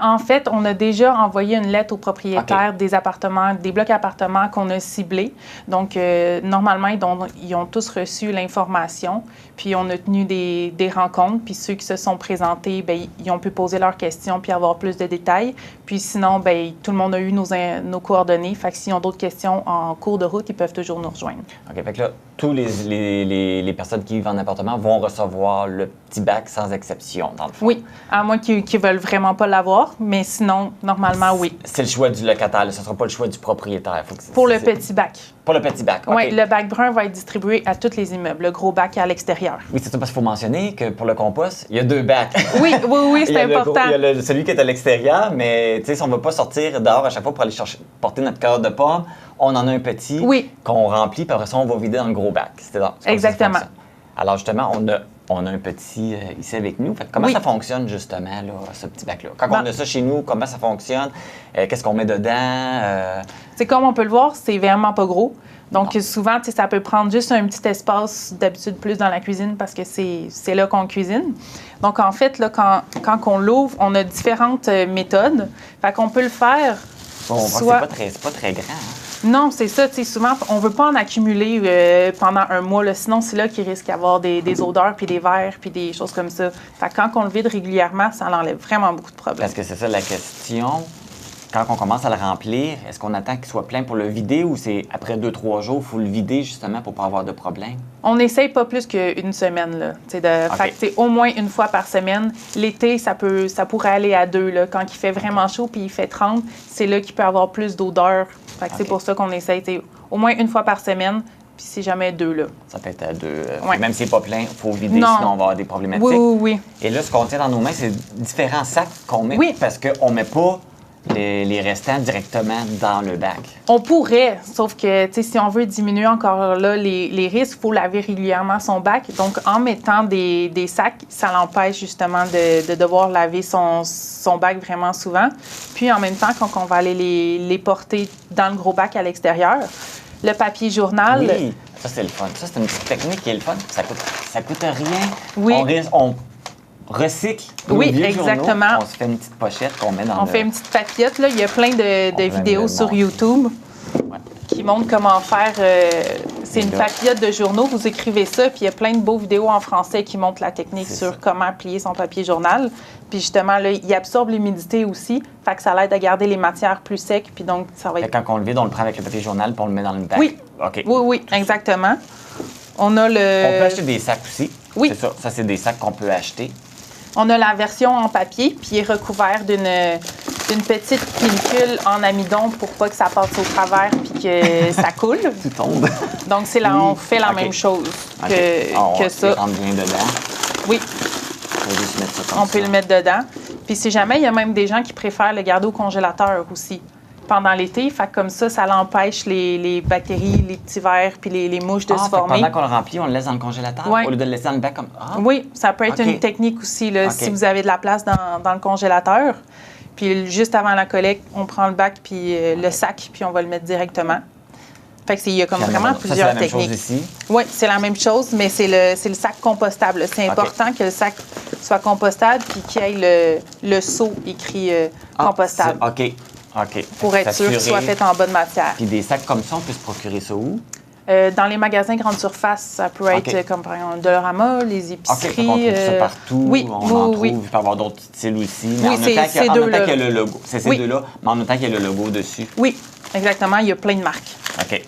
En fait, on a déjà envoyé une lettre aux propriétaires des appartements, des blocs appartements qu'on a ciblés. Donc, normalement, ils ont tous reçu l'information. Puis, on a tenu des rencontres. Puis, ceux qui se sont présentés, bien, ils ont pu poser leurs questions puis avoir plus de détails. Puis, sinon, bien, tout le monde a eu nos coordonnées. Fait que s'ils ont d'autres questions en cours de route, ils peuvent toujours nous rejoindre. OK. Fait que là, tous les personnes qui vivent en appartement vont recevoir le petit bac sans exception, dans le fond. Oui, à moins qu'ils ne veulent vraiment pas l'avoir, mais sinon, normalement, oui. C'est le choix du locataire, là. Ce ne sera pas le choix du propriétaire. Pour le petit bac. Pour le petit bac, OK. Oui, le bac brun va être distribué à tous les immeubles, le gros bac à l'extérieur. Oui, c'est ça, parce qu'il faut mentionner que pour le compost, il y a 2 bacs. Oui, c'est important. Il y a celui qui est à l'extérieur, mais si on ne va pas sortir dehors à chaque fois pour aller porter notre carte de pomme, on en a un petit qu'on remplit, puis après ça, on va vider dans le gros bac. Exactement. Alors justement, on a un petit ici avec nous. Fait que comment ça fonctionne justement, là, ce petit bac-là? Quand on a ça chez nous, comment ça fonctionne? Qu'est-ce qu'on met dedans? C'est comme on peut le voir, c'est vraiment pas gros. Donc souvent, ça peut prendre juste un petit espace, d'habitude plus dans la cuisine parce que c'est là qu'on cuisine. Donc en fait, là, quand on l'ouvre, on a différentes méthodes. Fait qu'on peut le faire soit... C'est pas très grand. Hein? Non, c'est ça. Souvent, on ne veut pas en accumuler pendant un mois. Là, sinon, c'est là qu'il risque d'avoir des odeurs, puis des vers, puis des choses comme ça. Fait que quand on le vide régulièrement, ça enlève vraiment beaucoup de problèmes. Parce que c'est ça la question. Quand on commence à le remplir, est-ce qu'on attend qu'il soit plein pour le vider ou c'est après 2-3 jours, il faut le vider justement pour ne pas avoir de problème? On n'essaye pas plus qu'une semaine. Là, fait que, au moins une fois par semaine. L'été, ça pourrait aller à 2. Là. Quand il fait vraiment chaud puis il fait 30, c'est là qu'il peut avoir plus d'odeur. Fait que c'est pour ça qu'on essaye au moins une fois par semaine. Puis si jamais 2, là. Ça peut être à 2. Même s'il n'est pas plein, il faut vider, sinon on va avoir des problématiques. Oui. Et là, ce qu'on tient dans nos mains, c'est différents sacs qu'on met. Oui. Parce qu'on ne met pas les restants directement dans le bac. On pourrait, sauf que si on veut diminuer encore là les risques, il faut laver régulièrement son bac. Donc, en mettant des sacs, ça l'empêche justement de devoir laver son bac vraiment souvent. Puis, en même temps, quand on va aller les porter dans le gros bac à l'extérieur, le papier journal... Oui, ça, c'est le fun. Ça, c'est une petite technique qui est le fun. Ça coûte rien. Oui. On recycle nos vieux exactement. Journaux. On se fait une petite pochette qu'on met dans On fait une petite papillette. Là. Il y a plein de vidéos sur YouTube qui montrent comment faire... c'est une papillette de journaux. Vous écrivez ça, puis il y a plein de beaux vidéos en français qui montrent la technique sur comment plier son papier journal. Puis justement, là, il absorbe l'humidité aussi. Fait que ça l'aide à garder les matières plus secs. Puis donc, ça va être... Quand on le vide, on le prend avec le papier journal puis on le met dans le bac. Oui. OK. Oui, exactement. On a On peut acheter des sacs aussi. Oui. C'est ça. Ça, c'est des sacs qu'on peut acheter. On a la version en papier, puis il est recouvert C'est une petite pellicule en amidon pour pas que ça passe au travers puis que ça coule. Tout tombe. Donc, on fait la même chose que ça. On rentre bien dedans. Oui. On peut juste mettre ça comme On peut le mettre dedans. Puis si jamais, il y a même des gens qui préfèrent le garder au congélateur aussi pendant l'été. Fait que comme ça l'empêche les bactéries, les petits vers puis les mouches de se former. Pendant qu'on le remplit, on le laisse dans le congélateur Ouais. au lieu de le laisser dans le bac comme... Ah. Oui, ça peut être une technique aussi, là, si vous avez de la place dans le congélateur. Puis juste avant la collecte, on prend le bac puis le sac, puis on va le mettre directement. Fait que il y a comme vraiment plusieurs techniques. C'est la même chose ici? Oui, c'est la même chose, mais c'est le sac compostable. C'est important que le sac soit compostable puis qu'il y ait le seau écrit compostable. OK. Pour être sûr qu'il soit fait en bonne matière. Puis des sacs comme ça, on peut se procurer ça où? Dans les magasins grande surface, ça peut être comme par exemple Dollarama, les épiceries. OK, on trouve ça partout. Oui, on en trouve. Il peut y avoir d'autres styles aussi. Mais oui, en autant c'est deux-là. qu'il y a le logo. C'est ces deux-là, mais en autant qu'il y a le logo dessus. Oui, exactement. Il y a plein de marques. OK.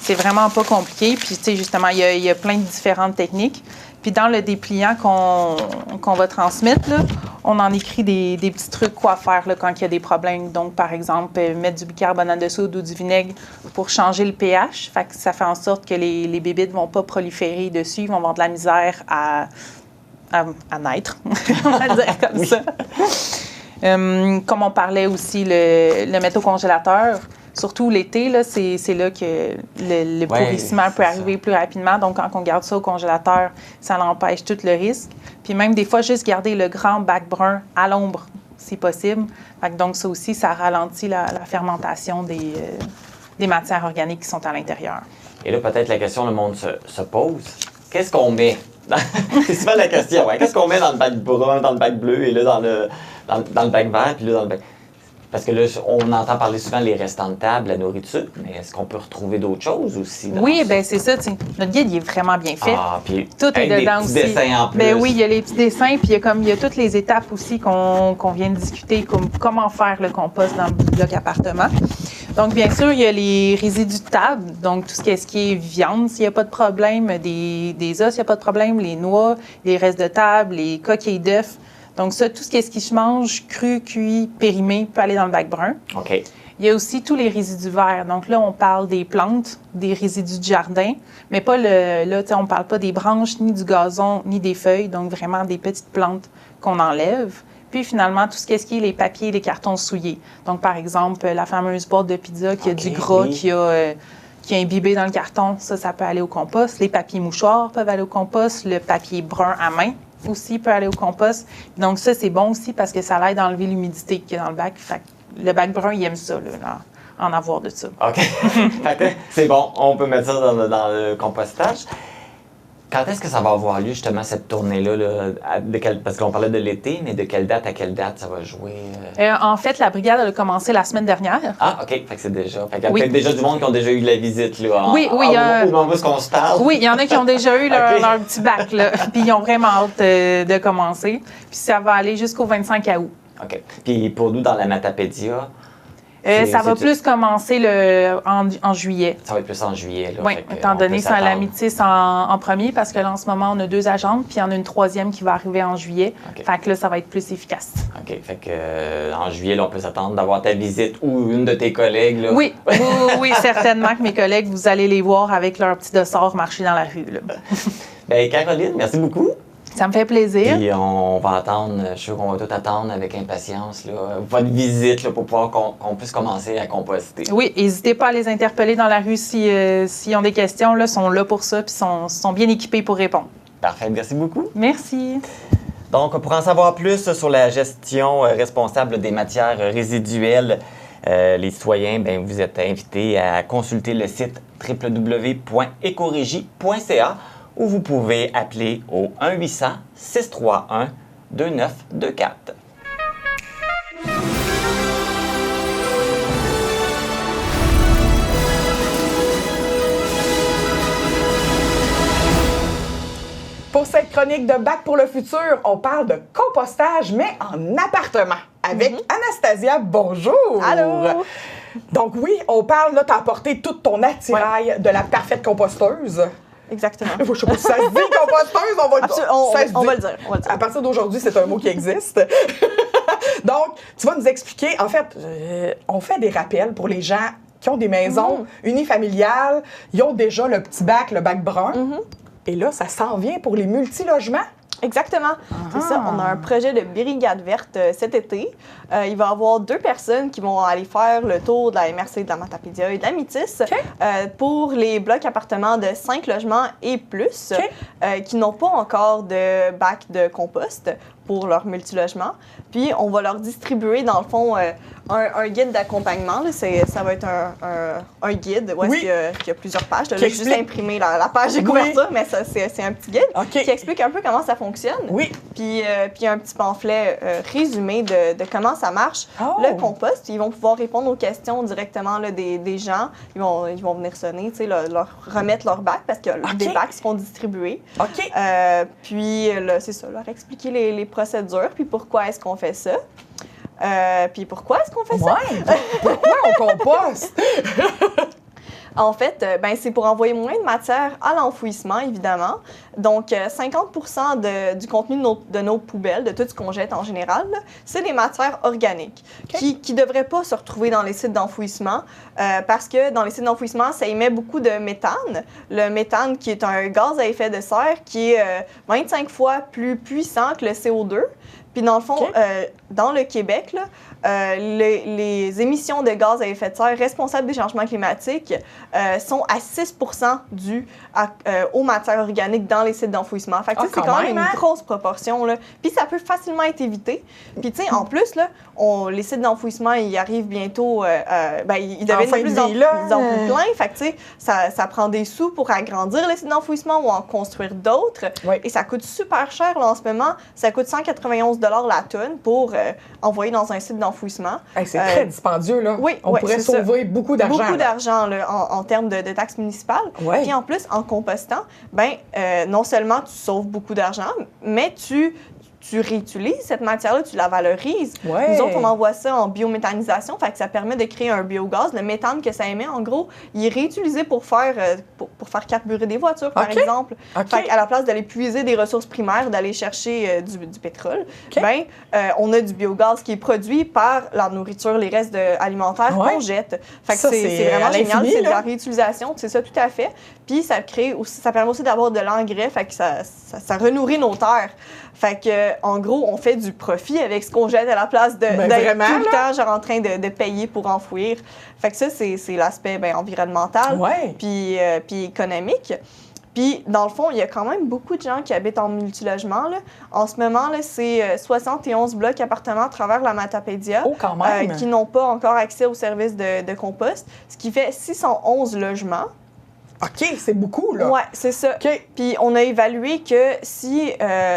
C'est vraiment pas compliqué. Puis, tu sais, justement, il y a plein de différentes techniques. Puis, dans le dépliant qu'on va transmettre, là, on en écrit des petits trucs quoi faire là, quand il y a des problèmes. Donc, par exemple, mettre du bicarbonate de soude ou du vinaigre pour changer le pH. Fait que ça fait en sorte que les bébites ne vont pas proliférer dessus. Ils vont avoir de la misère à naître, on va dire comme ça. Comme on parlait aussi, le mettre au congélateur. Surtout l'été, là, c'est là que le pourrissement peut arriver plus rapidement. Donc, quand on garde ça au congélateur, ça l'empêche tout le risque. Puis même des fois, juste garder le grand bac brun à l'ombre, si possible. Fait que donc, ça aussi, ça ralentit la fermentation des matières organiques qui sont à l'intérieur. Et là, peut-être la question, le monde se pose. Qu'est-ce qu'on met? C'est souvent la question. Qu'est-ce qu'on met dans le bac brun, dans le bac bleu, et là, dans le bac vert, puis là, dans le bac... Parce que là, on entend parler souvent des restants de table, la nourriture, mais est-ce qu'on peut retrouver d'autres choses aussi? Oui, bien c'est ça. T'sais. Notre guide, il est vraiment bien fait. Ah, puis tout est dedans des petits aussi. Dessins en plus. Ben oui, il y a les petits dessins, puis il y a toutes les étapes aussi qu'on vient de discuter, comme comment faire le compost dans le bloc appartement. Donc, bien sûr, il y a les résidus de table, donc tout ce qui est viande, s'il n'y a pas de problème, des os, s'il n'y a pas de problème, les noix, les restes de table, les coquilles d'œufs. Donc ça, tout ce qui se mange, cru, cuit, périmé, peut aller dans le bac brun. OK. Il y a aussi tous les résidus verts. Donc là, on parle des plantes, des résidus de jardin, mais pas on ne parle pas des branches, ni du gazon, ni des feuilles, donc vraiment des petites plantes qu'on enlève. Puis finalement, tout ce qui est les papiers, les cartons souillés. Donc par exemple, la fameuse boîte de pizza qui a du gras, qui a imbibé dans le carton, ça peut aller au compost. Les papiers mouchoirs peuvent aller au compost. Le papier brun à main aussi peut aller au compost. Donc ça, c'est bon aussi parce que ça l'aide à enlever l'humidité qu'il y a dans le bac. Fait que le bac brun, il aime ça, là, en avoir de ça. OK. C'est bon, on peut mettre ça dans le compostage. Quand est-ce que ça va avoir lieu, justement, cette tournée-là? Parce qu'on parlait de l'été, mais de quelle date à quelle date ça va jouer? En fait, la brigade a commencé la semaine dernière. Ah, OK. Fait que c'est déjà. Fait qu'il y a peut-être déjà du monde qui ont déjà eu de la visite, là. Oui. Au moment où on se parle. Oui, il y en a qui ont déjà eu leur petit bac, là. Puis ils ont vraiment hâte de commencer. Puis ça va aller jusqu'au 25 août. OK. Puis pour nous, dans la Matapédia... ça va plus commencer en juillet. Ça va être plus en juillet, là. Oui, étant donné ça la métisse en premier, parce que là, en ce moment, on a 2 agentes, puis il y en a une 3e qui va arriver en juillet. Okay. Fait que là, ça va être plus efficace. OK. Fait que en juillet, là, on peut s'attendre d'avoir ta visite ou une de tes collègues, là. Oui, certainement que mes collègues, vous allez les voir avec leur petit dossard marcher dans la rue, là. Bien, Caroline, merci beaucoup. Ça me fait plaisir. Puis on va attendre, je suis sûr qu'on va tout attendre avec impatience, là, votre visite là, pour pouvoir qu'on puisse commencer à composter. Oui, n'hésitez pas à les interpeller dans la rue s'ils ont des questions. Ils sont là pour ça, puis sont bien équipés pour répondre. Parfait, merci beaucoup. Merci. Donc, pour en savoir plus sur la gestion responsable des matières résiduelles, les citoyens, bien, vous êtes invités à consulter le site www.ecoregie.ca où vous pouvez appeler au 1-800-631-2924. Pour cette chronique de Bac pour le futur, on parle de compostage, mais en appartement. Avec Anastasia, bonjour! Allô! Donc oui, on parle, là, t'as apporté tout ton attirail de la parfaite composteuse. Exactement. Je sais pas si ça se dit, composteuse, on va le dire. On va le dire. À partir d'aujourd'hui, c'est un mot qui existe. Donc, tu vas nous expliquer, en fait, on fait des rappels pour les gens qui ont des maisons unifamiliales, ils ont déjà le petit bac, le bac brun. Et là, ça s'en vient pour les multilogements. Exactement. C'est ça. On a un projet de brigade verte cet été. Il va y avoir 2 personnes qui vont aller faire le tour de la MRC, de la Matapédia et de la Métis pour les blocs appartements de 5 logements et plus qui n'ont pas encore de bac de compost pour leur multilogement. Puis, on va leur distribuer, dans le fond, un guide d'accompagnement. Ça va être un guide où il y a plusieurs pages. Là, j'ai juste imprimé la page de couverture, mais ça, c'est un petit guide qui explique un peu comment ça fonctionne. Puis il y a un petit pamphlet résumé de comment ça marche. Le compost, ils vont pouvoir répondre aux questions directement là, des gens. Ils vont venir sonner, leur remettre leur bac parce que des bacs seront distribués. Puis, c'est ça, leur expliquer les procédures, puis pourquoi est-ce qu'on fait ça. Puis pourquoi est-ce qu'on fait ça? Pourquoi on composte? En fait, c'est pour envoyer moins de matière à l'enfouissement, évidemment. Donc, 50 du contenu de nos poubelles, de tout ce qu'on jette en général, c'est des matières organiques qui ne devraient pas se retrouver dans les sites d'enfouissement parce que dans les sites d'enfouissement, ça émet beaucoup de méthane. Le méthane qui est un gaz à effet de serre qui est 25 fois plus puissant que le CO2. Puis dans le fond, dans le Québec, là, les émissions de gaz à effet de serre responsables des changements climatiques sont à 6 dues aux matières organiques dans les sites d'enfouissement. Fait que c'est quand même une grosse proportion. Là. Puis ça peut facilement être évité. Puis tu sais, en plus, là, les sites d'enfouissement, ils arrivent bientôt, ils deviennent de plus en plus pleins. Fait que tu sais, ça prend des sous pour agrandir les sites d'enfouissement ou en construire d'autres. Et ça coûte super cher là, en ce moment. Ça coûte 191 la tonne pour envoyer dans un site d'enfouissement. C'est très dispendieux, là. On pourrait sauver beaucoup d'argent. Beaucoup d'argent en termes de taxes municipales. Puis en plus, en compostant, non seulement tu sauves beaucoup d'argent, mais tu réutilises cette matière-là, tu la valorises. Nous autres, on envoie ça en biométhanisation, fait que ça permet de créer un biogaz. Le méthane que ça émet, en gros, il est réutilisé pour faire carburer des voitures, par exemple. Fait qu'à la place d'aller puiser des ressources primaires, d'aller chercher du pétrole, on a du biogaz qui est produit par la nourriture, les restes alimentaires qu'on jette. Fait que c'est vraiment génial, c'est de la réutilisation, c'est ça, tout à fait. Puis ça permet aussi d'avoir de l'engrais, fait que ça renourrit nos terres. Fait que, en gros, on fait du profit avec ce qu'on jette à la place d'être tout le temps genre, en train de payer pour enfouir. Fait que ça, c'est l'aspect environnemental puis économique. Puis, dans le fond, il y a quand même beaucoup de gens qui habitent en multilogement. Là. En ce moment, là, c'est 71 blocs appartements à travers la Matapédia qui n'ont pas encore accès au service de compost, ce qui fait 611 logements. OK, c'est beaucoup, là. Oui, c'est ça. Puis on a évalué que si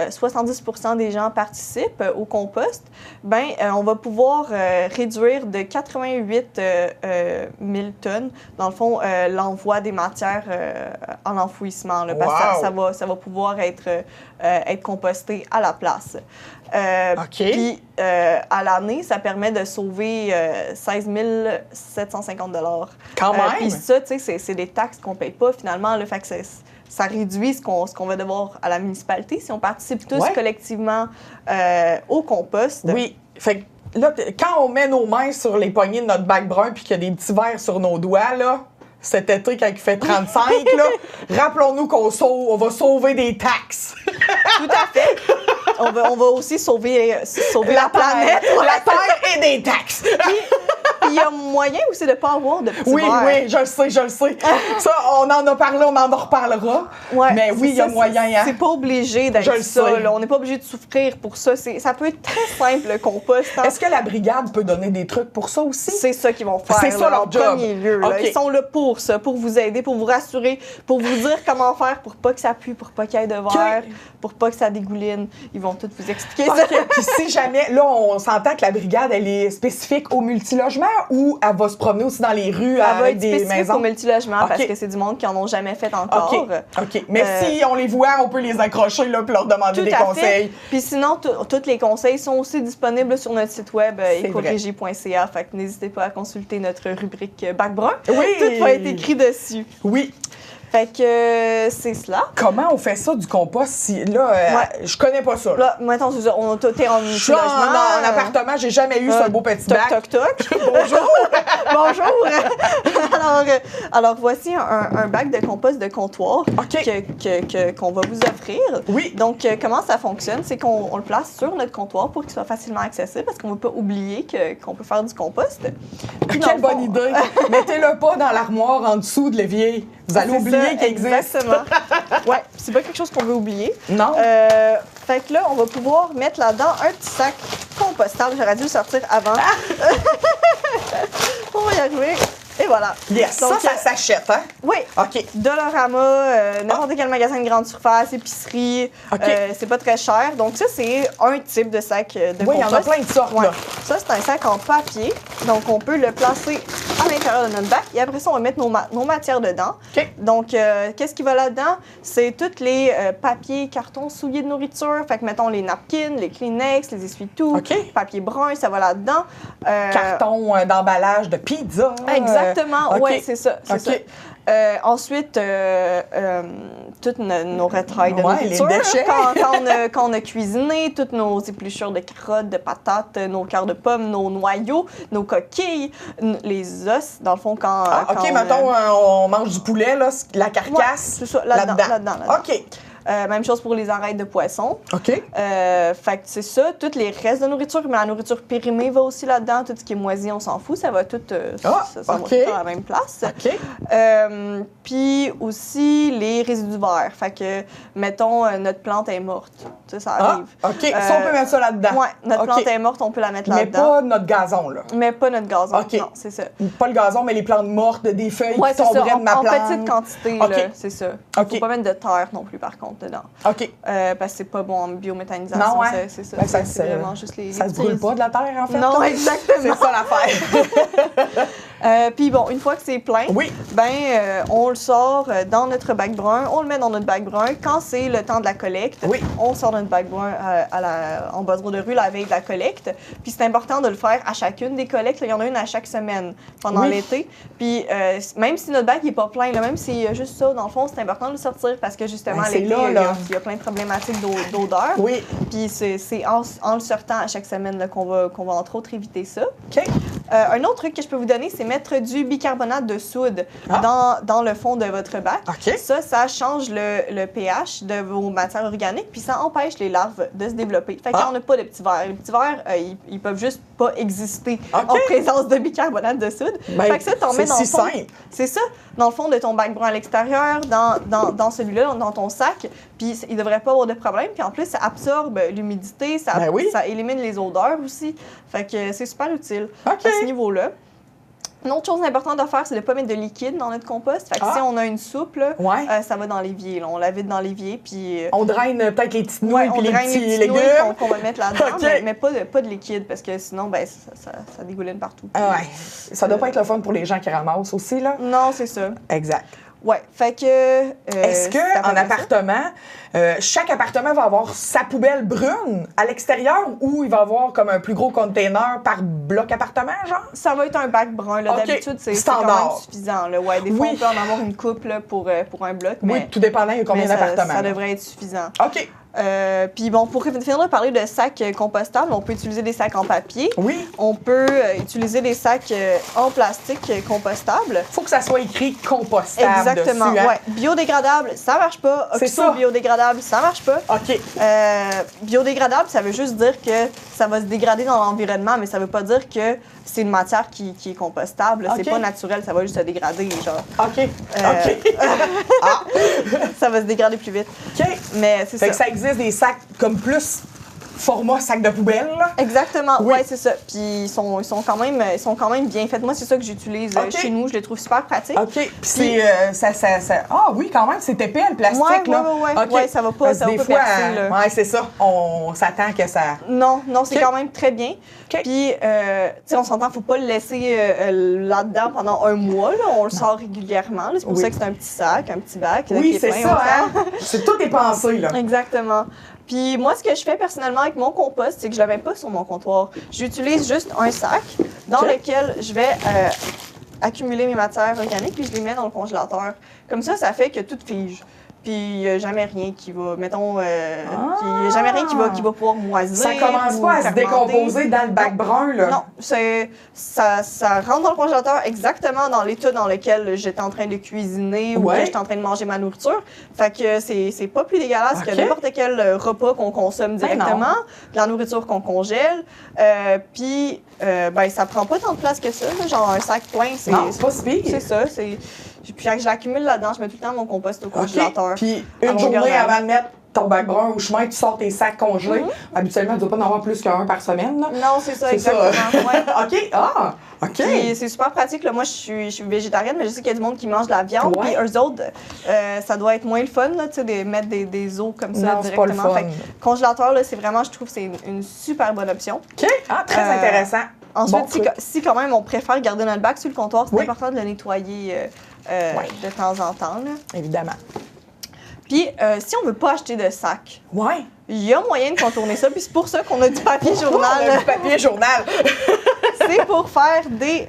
70 des gens participent au compost, on va pouvoir réduire de 88 000 tonnes, dans le fond, l'envoi des matières en enfouissement, là, parce que ça va pouvoir être composté à la place. Puis, à l'année, ça permet de sauver 16 750 $. Quand même! Puis ça, tu sais, c'est des taxes qu'on ne paye pas, finalement. Là, fait que ça réduit ce qu'on va devoir à la municipalité si on participe tous collectivement au compost. Oui. Fait que là, quand on met nos mains sur les poignées de notre bac brun puis qu'il y a des petits verres sur nos doigts, là, cet été, quand il fait 35, là, rappelons-nous qu'on va sauver des taxes. Tout à fait. On va aussi sauver la planète. La Terre et des taxes. Puis il y a moyen aussi de ne pas avoir de petits verres. Oui, je le sais. Ça, on en a parlé, on en reparlera. Mais oui, il y a moyen. C'est pas obligé d'être ça. Là. On n'est pas obligé de souffrir pour ça. Ça peut être très simple, le compost. Est-ce que la brigade peut donner des trucs pour ça aussi? C'est ça qu'ils vont faire. C'est ça leur job. En premier lieu. Là. Ils sont là pour ça, pour vous aider, pour vous rassurer, pour vous dire comment faire pour pas que ça pue, pour pas qu'il y ait de verre, pour pas que ça dégouline. Ils vont tout vous expliquer ça. Puis si jamais, là, on s'entend que la brigade, elle est spécifique au multilogement ou elle va se promener aussi dans les rues avec des maisons? Elle va être spécifique au multilogement parce que c'est du monde qui en ont jamais fait encore. OK. Mais si on les voit, on peut les accrocher là pour leur demander des conseils. Puis sinon, tous les conseils sont aussi disponibles sur notre site web écorégie.ca. Fait que n'hésitez pas à consulter notre rubrique Bac Brun. Oui! Tout va être écrit dessus. Oui. Fait que c'est cela. Comment on fait ça du compost si là je connais pas ça. Là, maintenant c'est ça, on est en je suis en appartement, j'ai jamais eu ce beau petit bac. Toc toc. Bonjour. Bonjour. Alors voici un bac de compost de comptoir qu'on va vous offrir. Oui. Donc comment ça fonctionne, c'est qu'on le place sur notre comptoir pour qu'il soit facilement accessible parce qu'on ne veut pas oublier qu'on peut faire du compost. Puis, quelle bonne idée. Mettez-le pas dans l'armoire en dessous de l'évier. Vous allez oublier qu'il existe. Exactement. Ouais, c'est pas quelque chose qu'on veut oublier. Non. Fait que là, on va pouvoir mettre là-dedans un petit sac compostable. J'aurais dû le sortir avant. On va y arriver. Et voilà. Yes, donc, ça s'achète, hein? Oui. OK. Dollarama, n'importe quel magasin de grande surface, épicerie. C'est pas très cher. Donc ça, c'est un type de sac de compost. Oui, il y en a plein de sortes, là. Ça, c'est un sac en papier. Donc, on peut le placer à l'intérieur de notre bac. Et après ça, on va mettre nos matières dedans. OK. Donc, qu'est-ce qui va là-dedans? C'est tous les papiers, cartons souillés de nourriture. Fait que, mettons, les napkins, les Kleenex, les essuie-tout, papier brun, ça va là-dedans. Carton d'emballage de pizza. Exactement, oui, c'est ça. C'est ça. Ensuite, toutes nos retrailles de nourriture. Les déchets. Quand on a cuisiné, toutes nos épluchures de carottes, de patates, nos cœurs de pommes, nos noyaux, nos coquilles, les os, dans le fond, quand mettons, on mange du poulet, là, la carcasse, c'est ça, là-dedans. OK. Même chose pour les arêtes de poisson. OK. Fait que c'est ça. Tous les restes de nourriture, mais la nourriture périmée va aussi là-dedans. Tout ce qui est moisi, on s'en fout. Ça va tout, ça va tout à la même place. OK. Puis aussi les résidus verts. Fait que, mettons, notre plante est morte. Ça arrive. OK. Ça, on peut mettre ça là-dedans. Oui, notre plante est morte, on peut la mettre là-dedans. Mais pas notre gazon, là. Mais pas notre gazon. OK. Non, c'est ça. Pas le gazon, mais les plantes mortes, des feuilles qui tomberaient de ma plante. En petite quantité, là, c'est ça. Il ne faut pas mettre de terre non plus, par contre, dedans. OK. Parce que c'est pas bon en biométhanisation. Non, c'est ça. C'est vraiment juste les ça se brûle pas de la terre, en fait? Non, exactement. C'est ça l'affaire. Puis bon, une fois que c'est plein, on le sort dans notre bac brun, on le met dans notre bac brun. Quand c'est le temps de la collecte, on sort notre bac brun en bordure de rue la veille de la collecte. Puis c'est important de le faire à chacune des collectes. Il y en a une à chaque semaine pendant l'été. Puis même si notre bac n'est pas plein, là, même s'il y a juste ça, dans le fond, c'est important de le sortir parce que justement, l'été, il y a plein de problématiques d'odeur. Oui. Puis c'est en le sortant à chaque semaine là, qu'on va entre autres éviter ça. OK. Un autre truc que je peux vous donner, c'est mettre du bicarbonate de soude dans le fond de votre bac. OK. Ça change le pH de vos matières organiques, puis ça empêche les larves de se développer. Fait qu'on n'a pas de petits vers. Les petits vers, ils peuvent juste pas exister en présence de bicarbonate de soude. Fait que ça, t'en mets dans le fond. C'est ça, dans le fond de ton bac brun à l'extérieur, dans celui-là, dans ton sac, puis il devrait pas avoir de problème. Puis en plus, ça absorbe l'humidité, ça élimine les odeurs aussi. Fait que c'est super utile à ce niveau-là. Une autre chose importante à faire, c'est de ne pas mettre de liquide dans notre compost. Fait que si on a une soupe, là, ça va dans l'évier. On la vide dans l'évier, puis... On draine peut-être les petites nouilles puis les petits légumes. qu'on va mettre là-dedans, mais pas de liquide, parce que sinon, ça dégouline partout. Ça doit pas être le fun pour les gens qui ramassent aussi, là? Non, c'est ça. Exact. Ouais, fait que... Est-ce qu'en appartement, chaque appartement va avoir sa poubelle brune à l'extérieur ou il va avoir comme un plus gros container par bloc appartement, genre? Ça va être un bac brun, là. D'habitude, c'est quand même suffisant, là. Ouais, des fois, on peut en avoir une couple là, pour un bloc, mais... tout dépendant, il y a combien d'appartements. Ça devrait être suffisant. OK. Puis bon, pour finir de parler de sacs compostables, on peut utiliser des sacs en papier. Oui. On peut utiliser des sacs en plastique compostables. Faut que ça soit écrit compostable. Exactement. Dessus, hein? Ouais. Biodégradable, ça marche pas. Oxo-biodégradable, ça marche pas. OK. Biodégradable, ça veut juste dire que ça va se dégrader dans l'environnement, mais ça veut pas dire que c'est une matière qui est compostable. C'est pas naturel, ça va juste se dégrader, genre. OK. Ça va se dégrader plus vite. OK. Mais c'est ça. Fait que ça existe des sacs comme plus format sac de poubelle, là? Exactement, oui, c'est ça. Puis ils sont quand même bien faits. Moi, c'est ça que j'utilise chez nous. Je les trouve super pratiques. OK. Puis c'est... Ah oui, quand même, c'est épais, le plastique, là. Oui, ça va pas, ça va pas percer, là. Oui, c'est ça. On s'attend que ça... Non, c'est quand même très bien. Puis, tu sais, on s'entend, faut pas le laisser là-dedans pendant un mois, là. On le sort régulièrement. C'est pour ça que c'est un petit sac, un petit bac. Oui, c'est ça, hein? C'est tout est pensé, là. Exactement. Puis moi, ce que je fais personnellement avec mon compost, c'est que je ne le mets pas sur mon comptoir. J'utilise juste un sac dans lequel je vais accumuler mes matières organiques, puis je les mets dans le congélateur. Comme ça fait que tout fige. Puis il n'y a jamais rien qui va, mettons, il n'y a jamais rien qui va pouvoir moisir. Ça commence pas à se décomposer dans le bac brun, là? Non, ça rentre dans le congélateur exactement dans l'état dans lequel j'étais en train de cuisiner ou que j'étais en train de manger ma nourriture. Fait que c'est pas plus dégueulasse que n'importe quel repas qu'on consomme directement, la nourriture qu'on congèle. Puis, ça prend pas tant de place que ça, là, genre un sac plein. Non, c'est pas si pire. C'est ça, puis je l'accumule là-dedans, je mets tout le temps mon compost au congélateur. Puis une journée avant de mettre ton bac brun au chemin, tu sors tes sacs congelés. Habituellement, tu ne dois pas en avoir plus qu'un par semaine. Là. Non, c'est ça, exactement. Ouais. OK. Puis c'est super pratique. Là. Moi, je suis végétarienne, mais je sais qu'il y a du monde qui mange de la viande. Puis eux autres, ça doit être moins le fun là, de mettre des os comme ça directement. C'est pas le fun. Fait que, congélateur, là, c'est vraiment, je trouve que c'est une super bonne option. OK. Très intéressant. Ensuite, si quand même on préfère garder notre bac sur le comptoir, c'est important de le nettoyer de temps en temps. Là. Évidemment. Puis, si on veut pas acheter de sac, il y a moyen de contourner ça. Puis c'est pour ça qu'on a du papier journal. On a du papier journal. C'est pour faire des...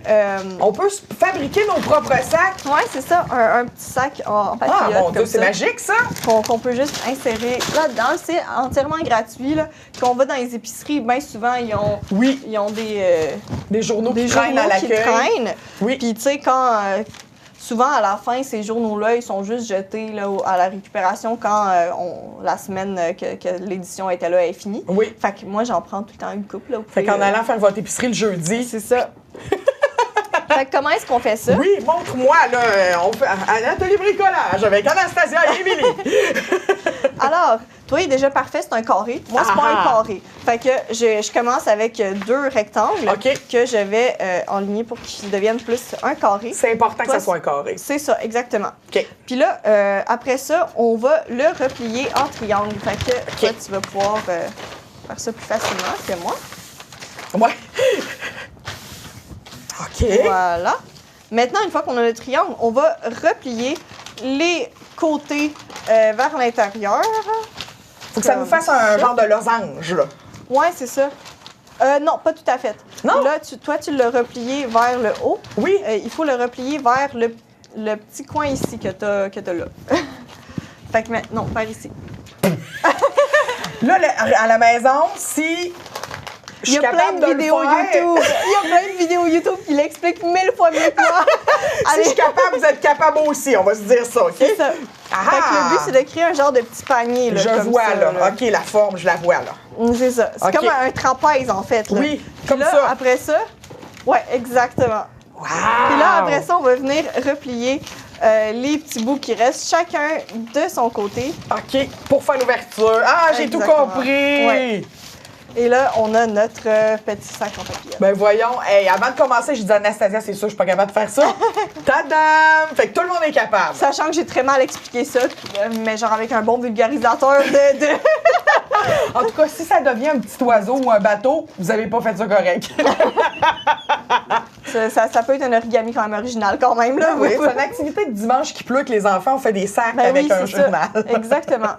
On peut fabriquer nos propres sacs. Oui, c'est ça. Un petit sac en papier. Ah, mon Dieu, c'est magique, ça! Qu'on peut juste insérer là-dedans. C'est entièrement gratuit. Là. Quand on va dans les épiceries, bien souvent, ils ont des journaux qui traînent à l'accueil. Oui. Puis, tu sais, quand... souvent, à la fin, ces journaux-là, ils sont juste jetés là, à la récupération quand la semaine que l'édition était là est finie. Oui. Fait que moi, j'en prends tout le temps une couple. Là, fait qu'en allant faire votre épicerie le jeudi. C'est ça. Fait que comment est-ce qu'on fait ça? Oui, montre-moi, là. On fait un atelier bricolage avec Anastasia et Émilie. Alors, toi, il est déjà parfait, c'est un carré. Moi, c'est pas un carré. Fait que je commence avec 2 rectangles que je vais enligner pour qu'ils deviennent plus un carré. C'est important que ça soit un carré. C'est ça, exactement. OK. Puis là, après ça, on va le replier en triangle. Fait que toi, tu vas pouvoir faire ça plus facilement que moi. Ouais. OK. Voilà. Maintenant, une fois qu'on a le triangle, on va replier les côtés vers l'intérieur. Faut que ça nous fasse un genre de losange, là. Oui, c'est ça. Non, pas tout à fait. Non? Là, toi, tu l'as replié vers le haut. Oui. Il faut le replier vers le petit coin ici que t'as là. Fait que non, par ici. Là, à la maison, si... Il y a plein de vidéos YouTube. Il y a plein de vidéos YouTube qui l'expliquent 1000 fois mieux que moi. Si je suis capable, vous êtes capable aussi. On va se dire ça, OK? C'est ça. Fait que le but, c'est de créer un genre de petit panier. Là, je vois, ça, là. OK, la forme, je la vois, là. C'est ça. C'est comme un trapèze, en fait. Là. Oui, comme là, ça. Après ça, ouais, exactement. Wow! Puis là, après ça, on va venir replier les petits bouts qui restent, chacun de son côté. OK, pour faire l'ouverture. Ah, j'ai tout compris! Ouais. Et là, on a notre petit sac en papier. Ben voyons, hey, avant de commencer, je dis à Anastasia, c'est sûr, je suis pas capable de faire ça. Tadam! Fait que tout le monde est capable. Sachant que j'ai très mal expliqué ça, mais genre avec un bon vulgarisateur de... En tout cas, si ça devient un petit oiseau ou un bateau, vous avez pas fait ça correct. Ça peut être un origami quand même original quand même. Là. Oui, c'est une activité de dimanche qui pleut que les enfants, on fait des sacs avec un journal. Exactement.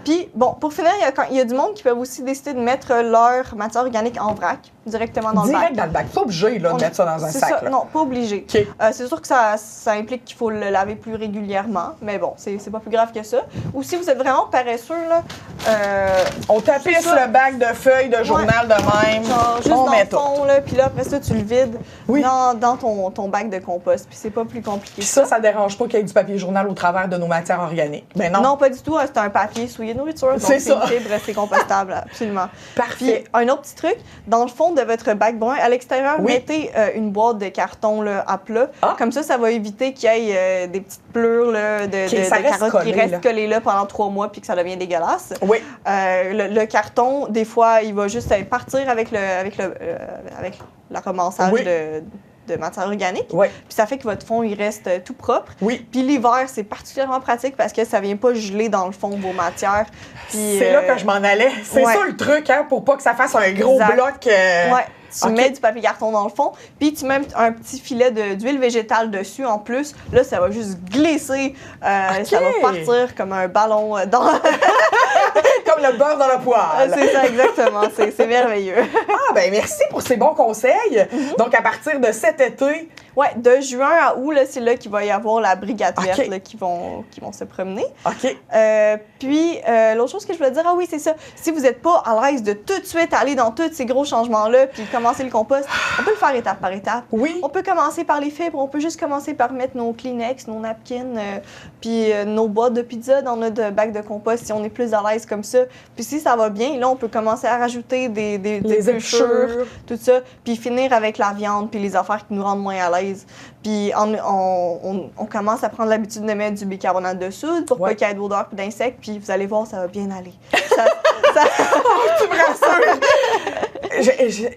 Puis, bon, pour finir, il y a du monde qui peuvent aussi décider de mettre leur matière organique en vrac, directement dans le bac. Direct dans le bac. Pas obligé là, de mettre ça dans un sac. Ça, non, pas obligé. Okay. C'est sûr que ça implique qu'il faut le laver plus régulièrement, mais bon, c'est pas plus grave que ça. Ou si vous êtes vraiment paresseux, là... on tapisse le bac de feuilles de journal de même. Genre, juste on dans met le fond, là, puis là, après ça, tu le vides dans ton bac de compost. Puis c'est pas plus compliqué. Puis ça dérange pas qu'il y ait du papier journal au travers de nos matières organiques. Ben non. Non, pas du tout. C'est un papier souillé de nourriture. C'est ça. C'est fibre, c'est compostable, absolument. Parfait. Puis un autre petit truc, dans le fond de votre bac brun, à l'extérieur, mettez une boîte de carton là, à plat. Ah. Comme ça va éviter qu'il y ait des petites pleurs là, de carottes qui restent collées là pendant 3 mois puis que ça devient dégueulasse. Oui. Le carton, des fois, il va juste partir avec l'arromançage de matière organique. Oui. Puis ça fait que votre fond, il reste tout propre. Oui. Puis l'hiver, c'est particulièrement pratique parce que ça vient pas geler dans le fond vos matières. Puis, c'est là que je m'en allais. C'est ça le truc, hein, pour pas que ça fasse un gros bloc. Ouais. Tu mets du papier carton dans le fond, puis tu mets un petit filet d'huile végétale dessus en plus. Là, ça va juste glisser. Ça va partir comme un ballon dans... comme le beurre dans le poêle. C'est ça, exactement. C'est merveilleux. Ah, ben merci pour ces bons conseils. Donc, à partir de cet été... Oui, de juin à août, c'est là qu'il va y avoir la brigade verte là, qui vont se promener. OK. Puis, l'autre chose que je voulais dire, oui, c'est ça. Si vous n'êtes pas à l'aise de tout de suite aller dans tous ces gros changements-là puis commencer le compost, on peut le faire étape par étape. Oui. On peut commencer par les fibres, on peut juste commencer par mettre nos Kleenex, nos napkins, puis nos boîtes de pizza dans notre bac de compost si on est plus à l'aise comme ça. Puis si ça va bien, là, on peut commencer à rajouter des épluchures, tout ça, puis finir avec la viande puis les affaires qui nous rendent moins à l'aise. Puis on commence à prendre l'habitude de mettre du bicarbonate de soude pour pas qu'il y ait d'odeur et d'insectes. Puis vous allez voir, ça va bien aller. Oh, tu me rassures!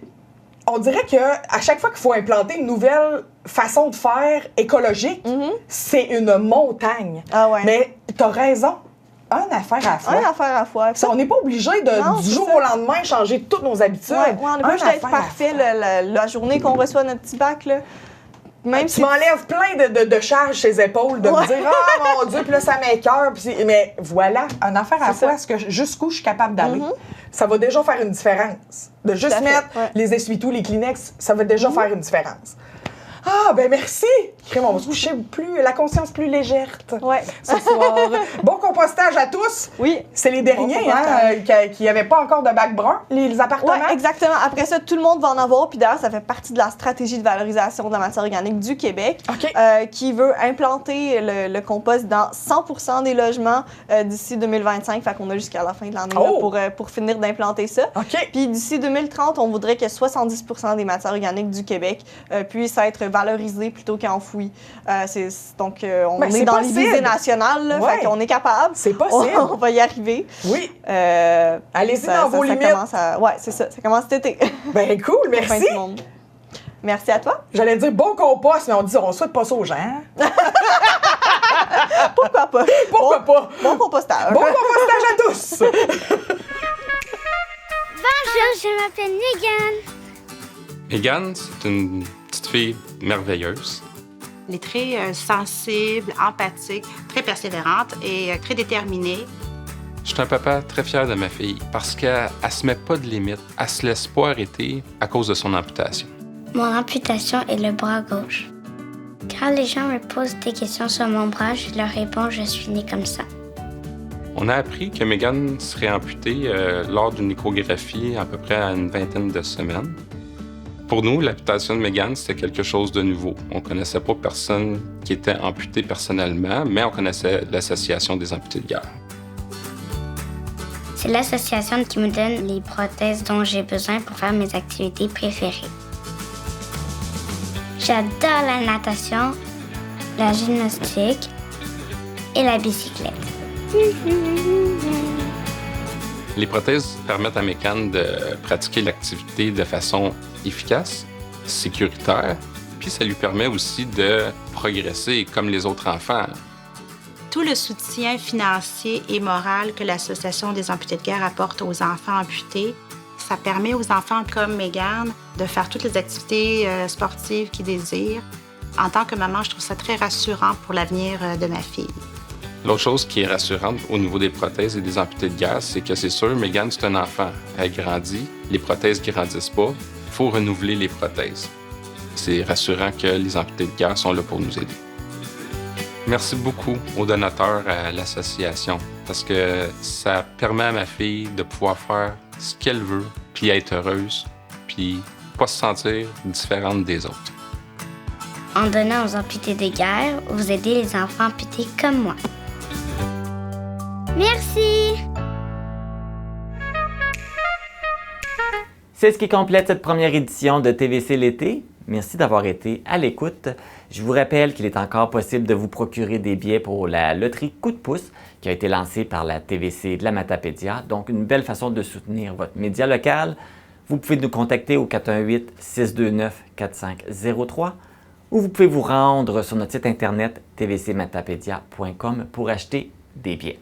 On dirait qu'à chaque fois qu'il faut implanter une nouvelle façon de faire écologique, c'est une montagne. Ah ouais. Mais t'as raison. Une affaire à la fois. Une affaire à la fois. On n'est pas obligé du jour au lendemain changer toutes nos habitudes. Ouais, on n'est pas obligé d'être parfait la journée qu'on reçoit notre petit bac, là. Même tu m'enlèves plein de charges sur les épaules, de me dire « Ah, mon Dieu! » Puis là, ça m'écoeure. Mais voilà, une affaire à la fois, jusqu'où je suis capable d'aller, ça va déjà faire une différence. De juste mettre les essuie-tout, les Kleenex, ça va déjà faire une différence. Ah, ben merci! On va se coucher la conscience plus légère ce soir. Bon compostage à tous! Oui. C'est les derniers qui n'avaient pas encore de bac brun, les appartements. Oui, exactement. Après ça, tout le monde va en avoir. Puis d'ailleurs, ça fait partie de la stratégie de valorisation de la matière organique du Québec qui veut implanter le compost dans 100% des logements d'ici 2025. Fait qu'on a jusqu'à la fin de l'année pour finir d'implanter ça. Puis d'ici 2030, on voudrait que 70% des matières organiques du Québec puissent être valorisées plutôt qu'enfouies. Donc, on est dans les visées nationales, là, fait qu'on est capable. C'est possible. On va y arriver. Oui. Allez-y dans vos limites. Oui, c'est ça. Ça commence cet été. Ben cool, merci. Merci à toi. J'allais dire bon compost, mais on souhaite pas ça aux gens. Pourquoi pas? Pourquoi pas? Bon compostage. Bon compostage à tous. Bonjour, je m'appelle Megan. Megan, c'est une petite fille merveilleuse. Elle est très sensible, empathique, très persévérante et très déterminée. Je suis un papa très fier de ma fille parce qu'elle ne se met pas de limites. Elle se laisse pas arrêter à cause de son amputation. Mon amputation est le bras gauche. Quand les gens me posent des questions sur mon bras, je leur réponds « je suis née comme ça ». On a appris que Megan serait amputée lors d'une échographie à peu près à une vingtaine de semaines. Pour nous, l'amputation de Megan, c'était quelque chose de nouveau. On ne connaissait pas personne qui était amputé personnellement, mais on connaissait l'Association des amputés de guerre. C'est l'association qui me donne les prothèses dont j'ai besoin pour faire mes activités préférées. J'adore la natation, la gymnastique et la bicyclette. Les prothèses permettent à Megan de pratiquer l'activité de façon efficace, sécuritaire, puis ça lui permet aussi de progresser comme les autres enfants. Tout le soutien financier et moral que l'Association des amputés de guerre apporte aux enfants amputés, ça permet aux enfants comme Megan de faire toutes les activités sportives qu'ils désirent. En tant que maman, je trouve ça très rassurant pour l'avenir de ma fille. L'autre chose qui est rassurante au niveau des prothèses et des amputés de guerre, c'est que c'est sûr, Megan, c'est un enfant. Elle grandit, les prothèses ne grandissent pas, il faut renouveler les prothèses. C'est rassurant que les amputés de guerre sont là pour nous aider. Merci beaucoup aux donateurs à l'association parce que ça permet à ma fille de pouvoir faire ce qu'elle veut, puis être heureuse, puis pas se sentir différente des autres. En donnant aux amputés de guerre, vous aidez les enfants amputés comme moi. Merci! C'est ce qui complète cette première édition de TVC l'été. Merci d'avoir été à l'écoute. Je vous rappelle qu'il est encore possible de vous procurer des billets pour la loterie Coup de pouce qui a été lancée par la TVC de la Matapédia. Donc, une belle façon de soutenir votre média local. Vous pouvez nous contacter au 418-629-4503 ou vous pouvez vous rendre sur notre site internet tvcmatapédia.com pour acheter des billets.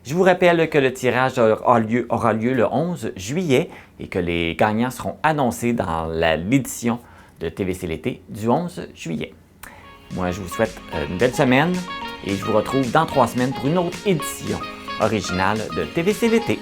Je vous rappelle que le tirage aura lieu le 11 juillet et que les gagnants seront annoncés dans l'édition de TVC l'été du 11 juillet. Moi, je vous souhaite une belle semaine et je vous retrouve dans 3 semaines pour une autre édition originale de TVC l'été.